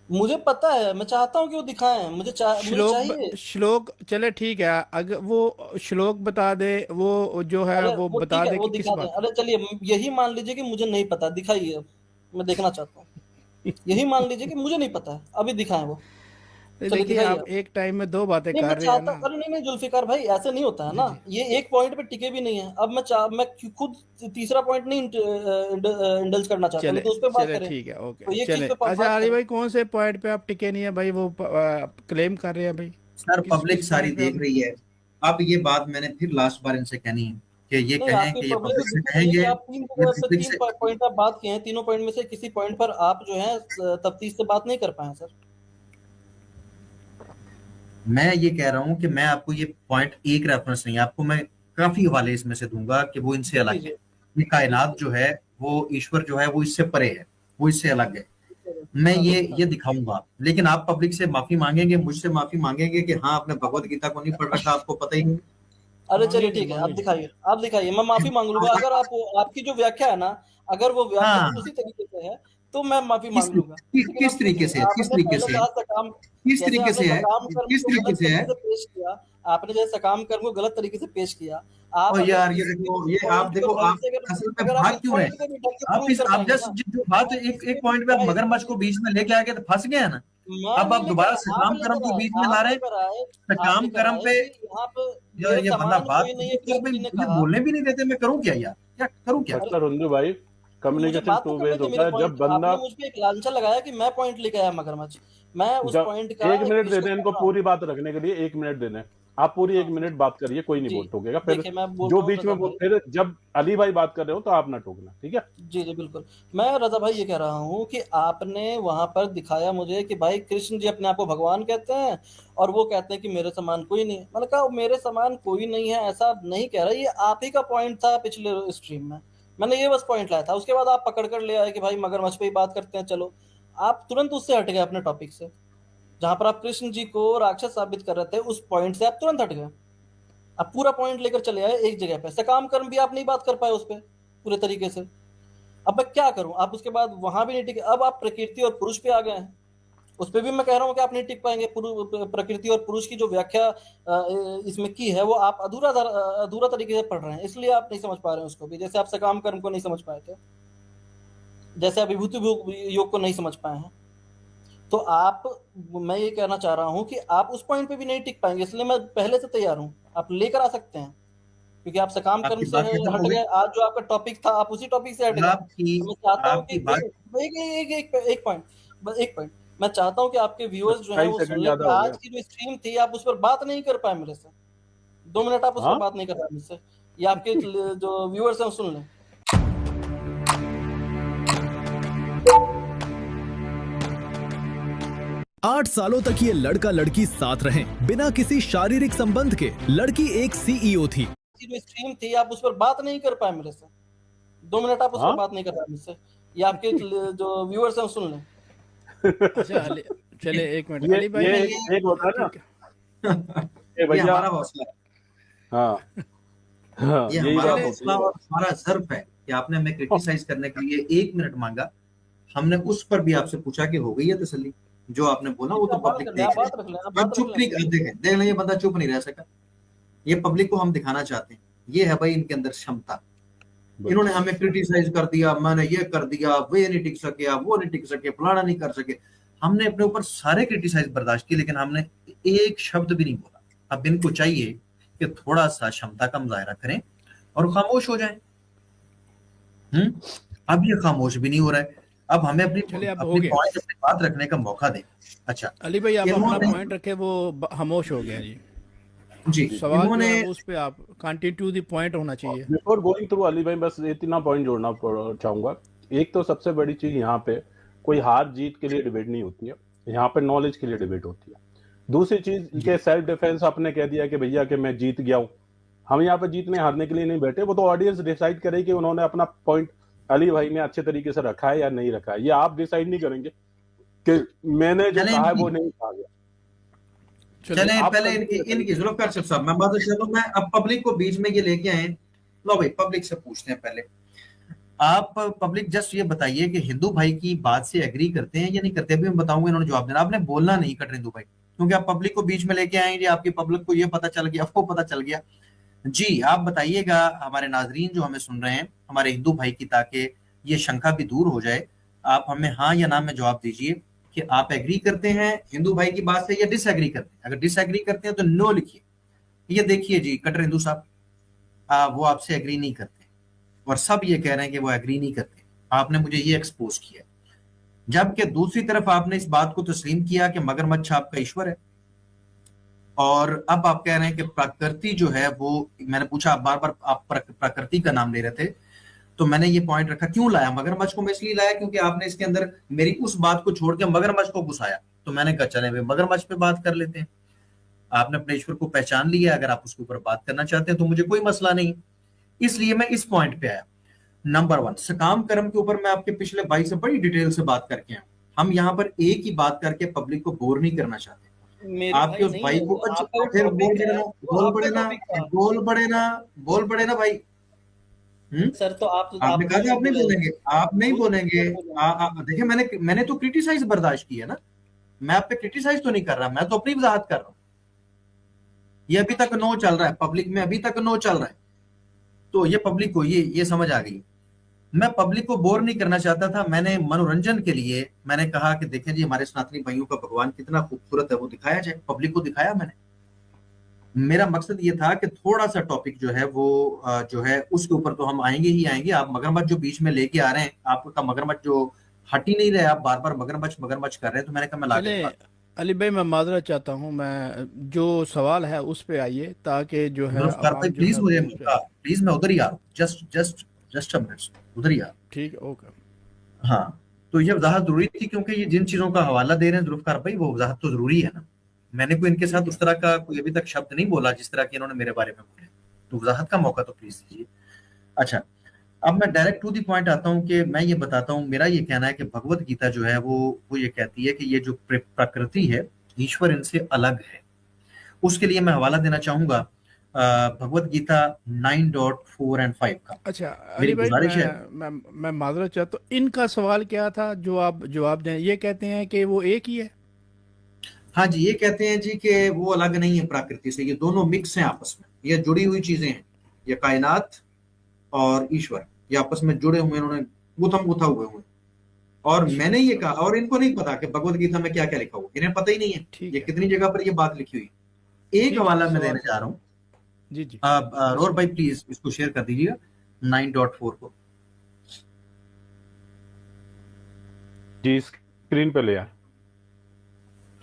मुझे पता है, मैं चाहता हूँ कि वो दिखाएं, मुझे चाहिए। श्लोक चले ठीक है, अगर वो श्लोक बता दे, वो जो है अरे वो वो बता ठीक है, दे वो कि किस दिखा दें। बात। अरे चलिए यही मान लीजिए कि मुझे नहीं पता, दिखाइए अब, मैं देखना चाहता हूँ। यही मान लीजिए कि मुझे नहीं पता है, अभी दिखाएं वो। चलिए देखिए, दिखाइए आप आप। एक टाइम में दो बातें नहीं मैं कर रहे हैं चाहता, ना। अरे नहीं नहीं जुल्फिकार भाई, ऐसे नहीं होता है जी ना, जी ये एक पॉइंट पे टिके भी नहीं है। अब मैं खुद तीसरा पॉइंट नहीं इंडल्ज करना चाहता, नहीं चले तो उस पर बात चले करें, ठीक है, तो ओके एक चीज चले। पे अच्छा बात अली करें। भाई, कौन से पॉइंट पे आप टिके नहीं है भाई, वो क्लेम कर रहे हैं भाई? सर किस पब्लिक किस सारी पॉइंट पे देख आप? रही है। अब ये बात मैंने फिर लास्ट बार इनसे कहनी है कि ये नहीं कहें आपकी कि ये पब्लिक पब्लिक से दिख रही है कि कहेंगे, आप तीन ये जगह पे पब्लिक तीन से, पॉइंट आप बात किए हैं, तीनों पॉइंट में से किसी पॉइंट पर आप जो है तफ्तीश से बात नहीं कर पाए सर। मैं ये कह रहा हूं कि मैं आपको ये पॉइंट एक रेफरेंस नहीं, आपको मैं काफी हवाले इसमें से दूंगा कि वो इनसे दे अलग है। दीजिए, ये दे कायनात दीजिए। जो है, वो ईश्वर जो है वो इससे परे है, वो इससे अलग है। मैं हाँ ये दिखा। दिखाऊंगा, लेकिन आप पब्लिक से माफी मांगेंगे, मुझसे माफी मांगेंगे कि हाँ आपने भगवत गीता को नहीं पढ़ रखा, आपको पता ही नहीं। अरे चलिए मांगेंगे ठीक है, आप मांगेंगे। दिखाइए, आप दिखाइए, मैं माफी मांग लूंगा। अगर आप, आपकी जो व्याख्या है ना, अगर वो व्याख्या हाँ, कुछ उसी तरीके से है तो मैं माफी किस मांग लूंगा। लेकिन किस अब तरीके देखिए, से है, किस आपने तरीके पहले से है, कहा सकाम, किस जैसे तरीके आपने से है, सकाम कर्म किस को तरीके गलत से है। तरीके से पेश किया, आपने जैसे सकाम कर्म को गलत तरीके से पेश किया, आप और अगर यार ये इस देखो, इस ये आप पॉइंट को देखो, ढंग आप से, अगर असल में अगर आप भाग इस क्यों रहे पॉइंट हैं? को भी ढंग से प्रूव कर आप पाएंगे जस्ट ना, जो बात मैं एक एक इसमें भी पॉइंट पे आप क्या मगरमच्छ इसमें को भी, बीच में लेके आ गए तो फंस गए हैं ना। मैं अब नहीं आप लेकर दोबारा आया, आप सकाम कर्म लेकर को आए, बीच में ला आप रहे हैं। लेकर आए, आप सकाम लेकर कर्म आए पे कि यहाँ पे मेरे ये बंदा समान बात, कोई नहीं है, सर भाई कृष्ण जी ने मुझे कहा। बोलने भी नहीं देते, मैं करूं क्या यार, क्या करूं क्या? अरे कट्टर हिंदू भाई, तो मुझे कम्युनिकेशन बात तो टू करने वेज थे, मेरे होता है। जब पॉइंट, आपने बंदा, मुझ पे एक लांछन लगाया कि मैं पॉइंट लेके आया मगरमच्छ, मैं उस जब पॉइंट का एक मिनट दे पेशकश दें कर इनको रहा हूँ। पूरी बात रखने के लिए, एक मिनट दे दें। आप पूरी एक हाँ मिनट बात करिए, कोई नहीं जी, बोल टोकेगा। फिर देखिए मैं बोल जो रहा हूँ बीच रजा में भाई। फिर जब अली भाई बात कर रहे हो तो आप ना टोकना, ठीक है? जी जी बिल्कुल। मैं रजा भाई ये कह रहा हूँ कि आपने वहां पर दिखाया मुझे कि भाई कृष्ण जी अपने आप को भगवान कहते हैं, और वो कहते हैं कि मेरे समान कोई नहीं है। मैंने कहा मेरे समान कोई नहीं है ऐसा नहीं कह रहा, ये आप ही का पॉइंट था पिछले स्ट्रीम में, मैंने ये बस पॉइंट लाया था। उसके बाद आप पकड़ कर ले आए कि भाई मगरमच्छ पे ही बात करते हैं, चलो। आप तुरंत उससे हट गए अपने टॉपिक से, जहां पर आप कृष्ण जी को राक्षस साबित कर रहे थे उस पॉइंट से आप तुरंत हट गए। आप पूरा पॉइंट लेकर चले आए एक जगह पे, सकाम कर्म भी आप नहीं बात कर पाए उस पर पूरे तरीके से। अब मैं क्या करूं, आप उसके बाद वहां भी नहीं टिके, अब आप प्रकृति और पुरुष पे आ गए हैं, उस पर भी मैं कह रहा हूँ कि आप नहीं टिक पाएंगे। प्रकृति और पुरुष की जो व्याख्या इसमें की है वो आप अधूरा तरीके से पढ़ रहे हैं, इसलिए आप नहीं समझ पा रहे हैं उसको भी। जैसे आप सकाम कर्म को नहीं समझ पाए थे, जैसे आप विभूति योग को नहीं समझ पाए हैं, तो आप, मैं ये कहना चाह रहा हूँ कि आप उस पॉइंट पे भी नहीं टिक पाएंगे, इसलिए मैं पहले से तैयार हूँ, आप लेकर आ सकते हैं, क्योंकि आप सकाम कर्म आपकी से बात खत्म हट हो गई। गए। आज जो आपका टॉपिक था आप उसी टॉपिक से हट गए। आपकी तो मैं चाहता हूँ कि आपकी बात एक पॉइंट, बस एक पॉइंट, मैं चाहता हूँ कि आपके व्यूअर्स जो हैं कई वो सुन सेकंड लें ज्यादा कि हो आज गया। की जो स्ट्रीम थी आप उस पर बात नहीं कर पाए मेरे से, 2 मिनट आप उस पर हाँ बात नहीं कर पाए मुझसे, ये आपके जो व्यूअर्स हैं वो सुन लें। 8 सालों तक ये लड़का लड़की साथ रहे बिना किसी शारीरिक संबंध के। लड़की एक सीईओ थी। की जो स्ट्रीम थी आप उस पर बात नहीं कर पाए मेरे से, 2 मिनट आप उस पर हाँ बात नहीं कर पाए मुझसे, ये आपके जो व्यूअर्स हैं वो सुन लें। अच्छा चले 1 मिनट ये अली भाई ये ने एक होता है ना ठीक है। ये ये भैया। हमारा हौसला है, हाँ हाँ ये यही हमारा बात होती हौसला है। और हमारा जर्फ है कि आपने हमें क्रिटिसाइज करने के लिए 1 मिनट मांगा, हमने उस पर भी आपसे पूछा कि हो गई है तसल्ली, जो आपने बोला वो तो आप बात पब्लिक कर लें, देख आप रही बात रख लें, आप है। बात अब रख चुप लें। नहीं, देख लें, ये बंदा चुप नहीं रह सका, ये पब्लिक को हम दिखाना चाहते हैं, ये है भाई इनके अंदर क्षमता। इन्होंने हमें क्रिटिसाइज कर दिया, मैंने ये कर दिया, वे नहीं टिक सके, वो नहीं टिक सके, फलाना नहीं कर सके। हमने अपने ऊपर सारे क्रिटिसाइज बर्दाश्त किए, लेकिन हमने एक शब्द भी नहीं बोला। अब इनको चाहिए कि थोड़ा सा क्षमता का मुजाहरा करें और खामोश हो जाएं। अब ये खामोश भी नहीं हो रहा है। अब हमें अपनी चलिए अब हो अपनी गया पॉइंट, अपनी बात रखने का मौका दें। अच्छा, अली भाई, आप अपना इन्होंने पॉइंट रखे, वो खामोश हो गया जी। जी सवाल जो इन्होंने है वो उस पे आप कंटिन्यू टू द पॉइंट होना चाहिए। बिफोर गोइंग थ्रू अली भाई, बस इतना पॉइंट जोड़ना चाहूंगा। एक तो सबसे बड़ी चीज, यहाँ पे कोई हार जीत के लिए डिबेट नहीं होती है, यहाँ पे नॉलेज के लिए डिबेट होती है। दूसरी चीज के सेल्फ डिफेंस आपने कह दिया कि भैया कि मैं जीत गया हूँ, हम यहाँ पे जीतने हारने के लिए नहीं बैठे, वो तो ऑडियंस डिसाइड करे कि उन्होंने अपना पॉइंट अली भाई ने अच्छे तरीके से रखा है या नहीं रखा है। ये आप डिसाइड नहीं करेंगे कि मैंने जो कहा है वो नहीं कहा गया। चले आप पहले तरीके से इनकी जुल्फकार साहब, मैं बात चलूं, मैं अब पब्लिक को बीच में ये लेके आए। लो भाई, पब्लिक से पूछते हैं पहले, आप पब्लिक जस्ट ये बताइए कि हिंदू भाई की बात से एग्री करते हैं या नहीं करते। अभी मैं बताऊंगा, इन्होंने जवाब देना, आपने बोलना नहीं कट हिंदू भाई, क्योंकि आप पब्लिक को बीच में लेके आए, आपकी पब्लिक को ये पता चल गया, वो पता चल गया। जी आप बताइएगा, हमारे नाजरीन जो हमें सुन रहे हैं, हमारे हिंदू भाई की, ताकि ये शंका भी दूर हो जाए, आप हमें हाँ या ना में जवाब दीजिए कि आप एग्री करते हैं हिंदू भाई की बात से या डिसएग्री करते हैं। अगर डिसएग्री करते हैं तो नो लिखिए। ये देखिए जी, कटर हिंदू साहब, वो आपसे एग्री नहीं करते और सब ये कह रहे हैं कि वो एग्री नहीं करते। आपने मुझे ये एक्सपोज किया, जबकि दूसरी तरफ आपने इस बात को तस्लीम किया कि मगरमच्छ आपका ईश्वर है। और अब आप कह रहे हैं कि प्रकृति जो है वो, मैंने पूछा, आप बार बार आप प्रकृति का नाम ले रहे थे, तो मैंने ये पॉइंट रखा। क्यों लाया मगरमच्छ को? मैं इसलिए लाया क्योंकि आपने इसके अंदर मेरी उस बात को छोड़ के मगरमच्छ को घुसाया, तो मैंने कहा चले वे मगरमच्छ पे बात कर लेते हैं। आपने अपने ईश्वर को पहचान लिया, अगर आप उसके ऊपर बात करना चाहते हैं तो मुझे कोई मसला नहीं, इसलिए मैं इस पॉइंट पे आया। नंबर 1, सकाम कर्म के ऊपर मैं आपके पिछले भाई से बड़ी डिटेल से बात करके आया। हम यहाँ पर एक ही बात करके पब्लिक को बोर नहीं करना चाहते। आपके उस भाई को फिर बोल पड़े ना भाई। सर तो आपने कहा था आप नहीं बोलेंगे, आप नहीं बोलेंगे। देखिए, मैंने तो क्रिटिसाइज बर्दाश्त की है ना, मैं आप पे क्रिटिसाइज तो नहीं कर रहा, मैं तो अपनी वजाहत कर रहा हूं। ये अभी तक नो चल रहा है पब्लिक में, अभी तक नो चल रहा है, तो ये पब्लिक को ये समझ आ गई। मैं पब्लिक को बोर नहीं करना चाहता था, मैंने मनोरंजन के लिए मैंने कहा कि देखें जी, हमारे सनातनी भाइयों का भगवान कितना खूबसूरत है, वो दिखाया जाए। पब्लिक को दिखाया मैंने। मेरा मकसद ये था कि थोड़ा सा टॉपिक जो है वो जो है उसके ऊपर तो हम आएंगे ही आएंगे। आप मगरमच्छ जो बीच में लेके आ रहे हैं, आपका मगरमच्छ जो हट ही नहीं रहे, आप बार बार मगरमच्छ कर रहे हैं, तो मैंने कहा मैं ला के अली भाई मैं माजरत चाहता हूँ, मैं जो सवाल है उस पे आइए, ताकि जो है प्लीज मुझे प्लीज, मैं उधर ही आ रहा हूँ, जस्ट अ मिनट, उधर ही आ रहा हूँ। ठीक, ओके। हाँ, तो ये वजाहत जरूरी थी, क्योंकि ये जिन चीजों का हवाला दे रहे हैं जुल्फकार भाई, वो वजाहत तो जरूरी है ना। मैंने कोई इनके साथ उस तरह का कोई अभी तक शब्द नहीं बोला जिस तरह के इन्होंने मेरे बारे में बोले, तो वजाहत का मौका तो प्लीज दीजिए। अच्छा, अब मैं डायरेक्ट टू द पॉइंट आता हूँ कि मैं ये बताता हूँ, मेरा ये कहना है कि भगवत गीता जो है वो ये कहती है कि ये जो प्रकृति है ईश्वर इनसे अलग है। उसके लिए मैं हवाला देना चाहूंगा भगवत गीता 9.4 और 5 का। अच्छा मेरी अली भाई, गुजारिश है। मैं माजरत चाहता हूँ, इनका सवाल क्या था जो आप जवाब दें? ये कहते हैं कि वो एक ही है। हाँ जी, ये कहते हैं जी कि वो अलग नहीं है प्रकृति से, ये दोनों मिक्स हैं आपस में, ये जुड़ी हुई चीजें हैं। ये कायनात और ईश्वर ये आपस में जुड़े हुए, उन्होंने गुथम गुथा हुए हुए। और मैंने ये कहा, और इनको नहीं पता कि भगवत गीता में क्या क्या लिखा हुआ, इन्हें पता ही नहीं है ठीक ये है। कितनी जगह पर ये बात लिखी हुई। एक ठीक हवाला है, मैं सवाल देना चाह रहा हूँ। जी जी। रोर भाई प्लीज इसको शेयर कर दीजिएगा 9.4 को। जी स्क्रीन पे ले आए।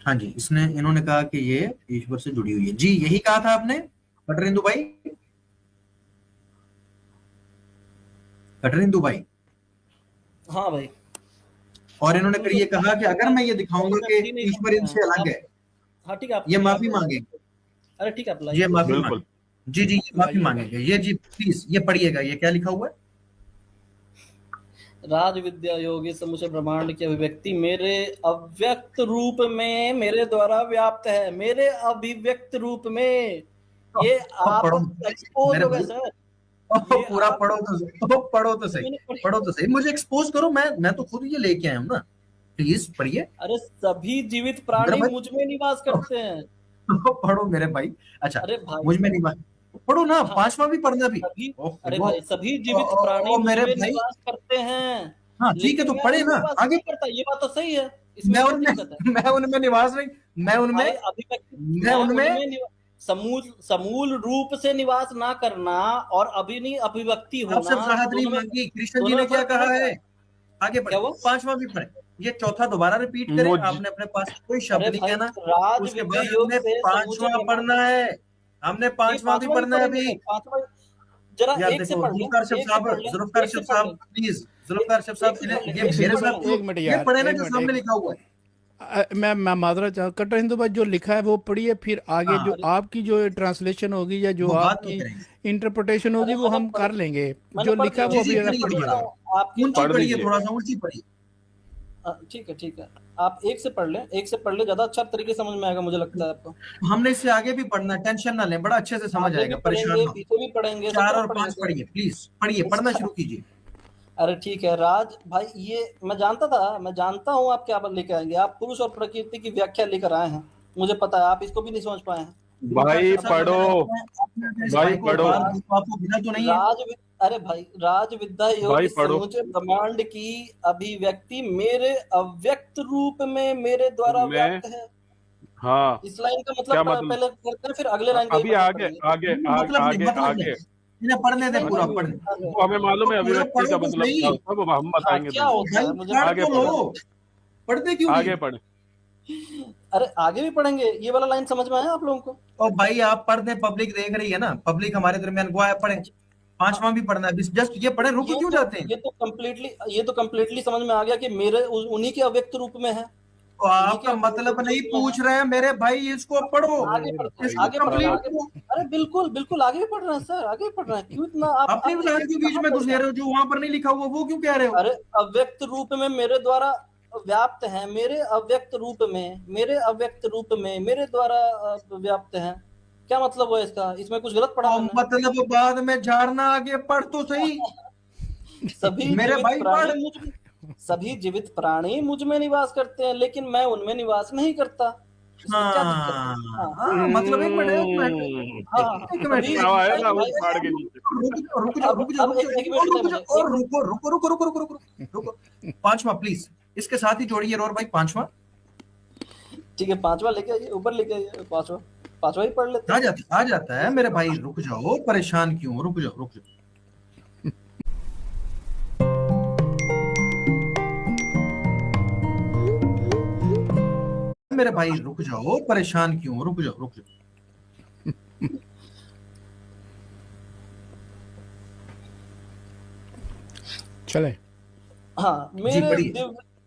हाँ जी, इन्होंने कहा कि ये ईश्वर से जुड़ी हुई है। जी यही कहा था आपने कटरिंदु भाई? कटरिंदु भाई, हाँ भाई। और इन्होंने फिर ये कहा कि अगर मैं ये दिखाऊंगा कि नहीं, नहीं, ईश्वर इनसे अलग है, हाँ ठीक है, आप ये माफी मांगेंगे। अरे ठीक है, आप ये लाइए। माफी बिल्कुल। मांगे जी, ये माफी लाइए, मांगेंगे। ये जी प्लीज ये पढ़िएगा, ये क्या लिखा हुआ है। राज विद्या योगी समुचे ब्रह्मांड की अभिव्यक्ति मेरे अव्यक्त रूप में मेरे द्वारा व्याप्त है, मेरे अभिव्यक्त रूप में। ये आप पढ़ो एक्सपोज मेरे हो गए भाई, सर। ये पूरा आप- पढ़ो तो सही, मैंने पढ़ी- पढ़ो तो सही, मुझे एक्सपोज करो। मैं तो खुद ये लेके आया हूँ ना, प्लीज पढ़िए। अरे सभी जीवित मेरे प्राणी भाई, मुझ में निवास करते हैं। पढ़ो मेरे भाई। अच्छा, अरे भाई, मुझ में नहीं पढ़ो ना, हाँ, 5वां भी पढ़ना भी। सभी ओह, अरे वो- भाई, सभी जीवित ओ, प्राणी मुझ मेरे में भाई, निवास करते हैं। हाँ ठीक है, लेकिन तो मैं पढ़े उनमें ना निवास आगे। नहीं करता, ये बात तो सही है। इसमें मैं क्या उनमें दिक्कत है? मैं उनमें निवास नहीं, मैं उनमें अरे अभिव्यक्ति मैं उनमें समूल रूप से निवास ना करना और अभिव्यक्ति होना, आपसे वजाहत नहीं दोनों में मांगी। कृष्ण जी दोनों ने में क्या फर्क कहा है। है? आगे क्या पढ़े, वो? 5वां भी पढ़े। ये चौथा दोबारा रिपीट करें, मुझ आपने अपने पास कोई शब्द अरे नहीं भाई, कहना। राज उसके विद्या बाद योग हमने से समूचे 5वां पढ़ना है, हमने नहीं, 5वां भी पढ़ना है पढ़ेंगे अभी। भाई, पांचवा जरा यार एक से देखो, पढ़ लें, जुल्फकार शेफ एक से साहब, पढ़ लें, जुल्फकार एक से शेफ पढ़ साहब लें, प्लीज, जुल्फकार शेफ साहब, एक से पढ़ लें, ये एक से मेरे पढ़ साथ लें। एक मिनट ये यार, पढ़े ना एक जो मिनट, सामने एक लिखा हुआ है। मैं माजरत चाहूँ, कटर हिंदू भाई, जो लिखा है वो पढ़िए, फिर आगे हाँ, जो आपकी जो ट्रांसलेशन होगी या जो वो बाद आपकी में करेंगे। इंटरप्रिटेशन होगी वो हम कर लेंगे। मैंने जो पढ़ लिखा है लिया, वो जी अभी जी, अगर पढ़िए पढ़िए। दोबारा, आपकी ऊंची पढ़ पढ़िए, दीजिए। थोड़ा सा ऊंची पढ़िए। ठीक है, ठीक है, आप एक से पढ़ लें, एक से पढ़ लें, ज्यादा अच्छा तरीके से समझ में आएगा, मुझे लगता है आपको। हमने इससे आगे भी पढ़ना है, टेंशन ना लें, बड़ा अच्छे से समझ आगे भी आएगा, परेशान पढ़ेंगे, ना हो। पीछे भी पढ़ेंगे, सब 4 तरफ और 5 पढ़ेंगे। पढ़िए प्लीज, पढ़िए, पढ़ना शुरू कीजिए। अरे ठीक है राज भाई, ये मैं जानता हूँ आप क्या लेकर आएंगे। आप पुरुष और प्रकृति की व्याख्या लेकर आए हैं, मुझे पता है, आप इसको भी नहीं समझ पाए हैं। भाई पढ़ो, भाई पढ़ो। आपको गिना तो नहीं है? अरे भाई, राज विद्या भाई योग पढ़ो। समूचे ब्रह्मांड की अभिव्यक्ति मेरे अव्यक्त रूप में मेरे द्वारा मैं- व्याप्त है। हाँ, इस लाइन का क्या मतलब मतलब? पहले करते हैं, फिर अगले लाइन अभी आगे आगे मतलब आगे नहीं, आगे इन्हें पढ़ने दे, पूरा पढ़ने। वो हमें मालूम है अभिव्यक्ति का पढ़ो तो मतलब सही। क्या होता है, वो हम बताएंगे क्या तुमको। होता है भाई मुझे पढ़ आगे तो लो, पढ़ते क्यों आगे नहीं? पढ़े। अरे आगे भी पढ़ेंगे, ये वाला लाइन समझ में आया आप लोगों को? और भाई आप पढ़ दें, पब्लिक देख रही है ना, पब्लिक हमारे दरमियान गवाह है, पढ़े। 5वां भी पढ़ना है, जस्ट ये पढ़े, रुक क्यों जाते हैं? ये तो कंप्लीटली समझ में आ गया कि मेरे उन्हीं के अव्यक्त रूप में है। तो आपका मतलब नहीं पूछ रहे हैं मेरे भाई, इसको पढ़ो, आगे पढ़ते हैं, इसको आगे पढ़ रहे हैं, कंप्लीट। अरे बिल्कुल बिल्कुल आगे भी पढ़ रहे हैं सर, आगे भी पढ़ रहे हैं। क्यों इतना आप अपनी लाइन के बीच में घुस रहे हो, जो वहां पर नहीं लिखा हुआ वो क्यों कह रहे हो? अरे अव्यक्त रूप में मेरे द्वारा व्याप्त है, मेरे अव्यक्त रूप में, मेरे अव्यक्त रूप में मेरे द्वारा व्याप्त है। क्या मतलब हुआ इसका? इसमें कुछ गलत पढ़ा मैंने? मतलब बाद में झाड़ना, आगे पढ़ तो सही। सभी मेरे जीवित भाई प्राणी सभी जीवित प्राणी मुझ में निवास करते हैं, लेकिन मैं उनमें निवास नहीं करता। इसमें क्या दिक्कत है? हाँ, मतलब एक मिनट, हाँ, एक मिनट, सभी- क्या आएगा वो भाई- पहाड़ के नीचे। रुक जाओ, अब एक मिनट और रुको। 5वां प्लीज, इसके साथ ही जोड़िए और भाई 5वां। ठीक है, 5वां लेके आइए, ऊपर लेके आइए, 5वां ही पढ़ लेते हैं। आ जाता है मेरे भाई, रुक जाओ, परेशान क्यों, रुक जाओ। मेरे भाई रुक जाओ, परेशान क्यों, रुक जाओ। चले। हाँ,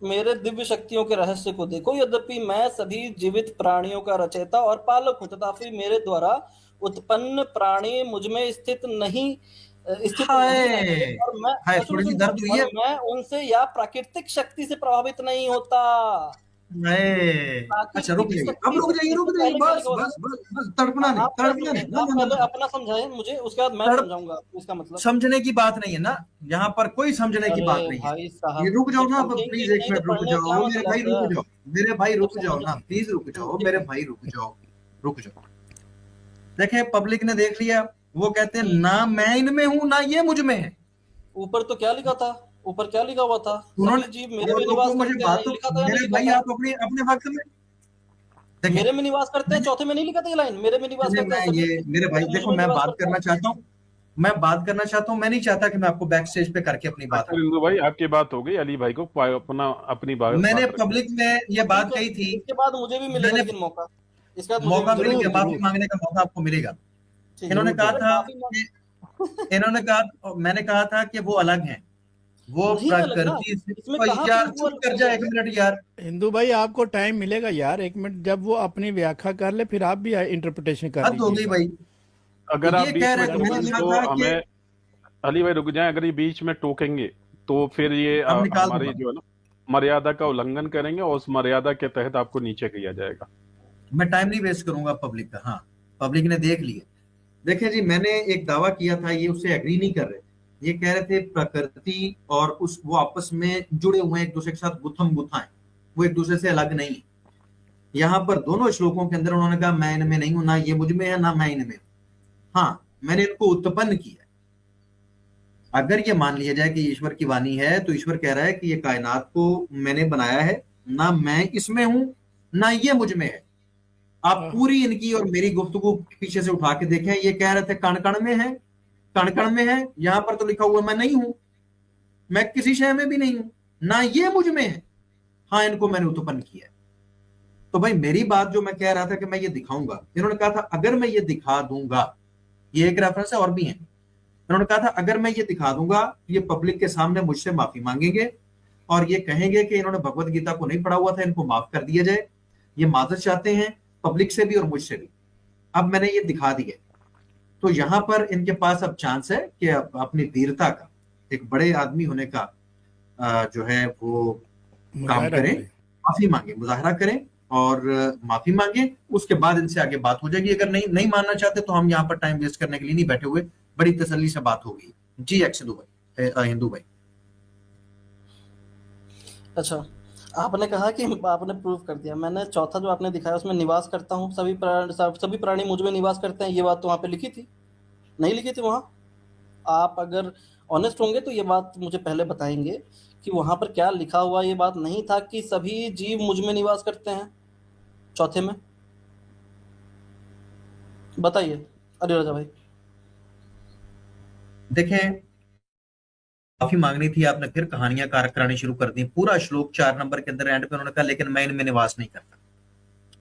मेरे दिव्य शक्तियों के रहस्य को देखो। यद्यपि मैं सभी जीवित प्राणियों का रचयिता और पालक हूं, तथापि मेरे द्वारा उत्पन्न प्राणी मुझ में स्थित नहीं स्थित हाय नहीं, और मैं हाय, सुनो थोड़ी सी सुनो, दर्द हुई है। और मैं उनसे या प्राकृतिक शक्ति से प्रभावित नहीं होता। हाय, अच्छा रुक जाइए, अब रुक इससे जाइए, पहले क्या बस लिखा हुआ था? बस बस बस, तड़पना नहीं, आप क्या तड़पना समझे, नहीं, ना आप ना ना पहले ना, अपना समझाएं मुझे, उसके बाद मैं तड़प समझाऊंगा आपको इसका मतलब। समझने की बात नहीं है ना, यहाँ पर कोई समझने की अरे बात नहीं है। भाई ये साहब, रुक जाओ जब ना, अब समझेंगे प्लीज ही एक नहीं तो मिनट रुक पढ़ने क्या जाओ मेरे भाई, मतलब रुक है? जाओ मेरे भाई, जब रुक जाओ समझ ना, प्लीज रुक जाओ ठीक मेरे है। भाई, रुक जाओ, रुक जाओ। देखें, पब्लिक ने देख लिया, वो कहते हैं हम्म, ना मैं इनमें हूं ना ये मुझ में है। ऊपर तो क्या लिखा था? ऊपर क्या लिखा हुआ था? उन्होंने, सभी जीव मेरे में रुको निवास मुझे करते हैं, बात ये तो, लिखा था या नहीं मेरे लिखा भाई था? आप अपने अपने वक्त में देखें। मेरे में निवास करते हैं, मैंने, चौथे में नहीं लिखा था ये लाइन, मेरे में निवास करते हैं मैं सभी ये जीव, मेरे भाई मुझ देखो, में मैं निवास बात करते करना हैं। चाहता हूँ, मैं नहीं चाहता कि मैं आपको बैक स्टेज पे करके अपनी बात अच्छा हिंदू भाई, आपकी बात हो गई, अली भाई को अपना अपनी मैंने बात रखने पब्लिक दो। में ये तो बात ठीक है, कही थी। इसके बाद मुझे भी मिलेगा मैंने, लेकिन मौका, इसके बाद मुझे भी मौका मिल मिलेगा। गया, जरूर माफी जरूर मांगने का मौका आपको मिलेगा। ठीक है, इन्होंने जरूर कहा अरे जरूर। था माफी मांग कि इन्होंने कहा, मैंने कहा था कि वो अलग हैं, वो नहीं अलग ना, प्रकृति से। इसमें ओ कहाँ यार पे वो चुप कर अलग जा है? एक मिनट यार। हिंदू भाई आपको टाइम मिलेगा यार, एक मिनट, जब वो अपनी व्याख्या कर ले फिर आप भी इंटरप्रिटेशन कर हद हो गई लीजिएगा। भाई। तो अगर आप ये बीच कह में रहे थे, मैंने टोकेंगे कहा तो था कि हमें, अली भाई रुक जाएं, अगर ये बीच में टोकेंगे तो फिर ये अब निकाल हमारी दूंगा। जो है ना मर्यादा का उल्लंघन करेंगे, और उस मर्यादा के तहत आपको नीचे किया जाएगा। मैं टाइम नहीं वेस्ट करूंगा पब्लिक का। हाँ, पब्लिक ने देख लिया। देखिए जी, मैंने एक दावा किया था, ये उससे एग्री नहीं कर रहे। ये कह रहे थे प्रकृति और उस, वो आपस में जुड़े हुए हैं, एक दूसरे के साथ गुथम गुथा है, वो एक दूसरे से अलग नहीं है। यहाँ पर दोनों श्लोकों के अंदर उन्होंने कहा मैं इनमें नहीं हूं, ना ये मुझ में है ना मैं इनमें हूं। हाँ, मैंने इनको उत्पन्न किया। अगर ये मान लिया जाए कि ईश्वर की वाणी है, तो ईश्वर कह रहा है कि ये कायनात को मैंने बनाया है, ना मैं इसमें हूं ना ये मुझ में है। आप पूरी इनकी और मेरी गुफ्तगू पीछे से उठा के देखें, ये कह रहे थे कण कण में है, कण कण में है, यहां पर तो लिखा हुआ मैं नहीं हूं, मैं किसी शय में भी नहीं हूं, ना ये मुझ में है। हाँ, इनको मैंने उत्पन्न किया है। तो भाई मेरी बात जो मैं कह रहा था कि मैं ये दिखाऊंगा, इन्होंने कहा था अगर मैं ये दिखा दूंगा, ये एक रेफरेंस है और भी है। इन्होंने कहा था अगर मैं ये दिखा दूंगा, ये पब्लिक के सामने मुझसे माफी मांगेंगे और ये कहेंगे कि इन्होंने भगवत गीता को नहीं पढ़ा हुआ था, इनको माफ कर दिया जाए। ये माजरत चाहते हैं पब्लिक से भी और मुझसे भी। अब मैंने ये दिखा दिया, तो यहां पर इनके पास अब चांस है कि अपनी वीरता का, एक बड़े आदमी होने का जो है वो काम करें, माफी मांगे, मुजाहरा करें और माफी मांगे। उसके बाद इनसे आगे बात हो जाएगी। अगर नहीं मानना चाहते तो हम यहाँ पर टाइम वेस्ट करने के लिए नहीं बैठे हुए, बड़ी तसल्ली से बात होगी। जी एक्स हिंदू भाई। अच्छा, आपने कहा कि आपने प्रूव कर दिया, मैंने चौथा जो आपने दिखाया उसमें निवास करता हूँ, सभी प्राणी मुझ में निवास करते हैं, ये बात तो वहाँ पे लिखी थी? नहीं लिखी थी वहाँ? आप अगर ऑनेस्ट होंगे तो ये बात मुझे पहले बताएंगे कि वहाँ पर क्या लिखा हुआ। ये बात नहीं था कि सभी जीव मुझ में निवास करते हैं चौथे में? बताइए अली राजा भाई। देखें, माफी मांगनी थी, आपने फिर कहानियां करानी शुरू कर दी। पूरा श्लोक 4 नंबर के अंदर एंड पे उन्होंने कहा लेकिन मैं इनमें निवास नहीं करता।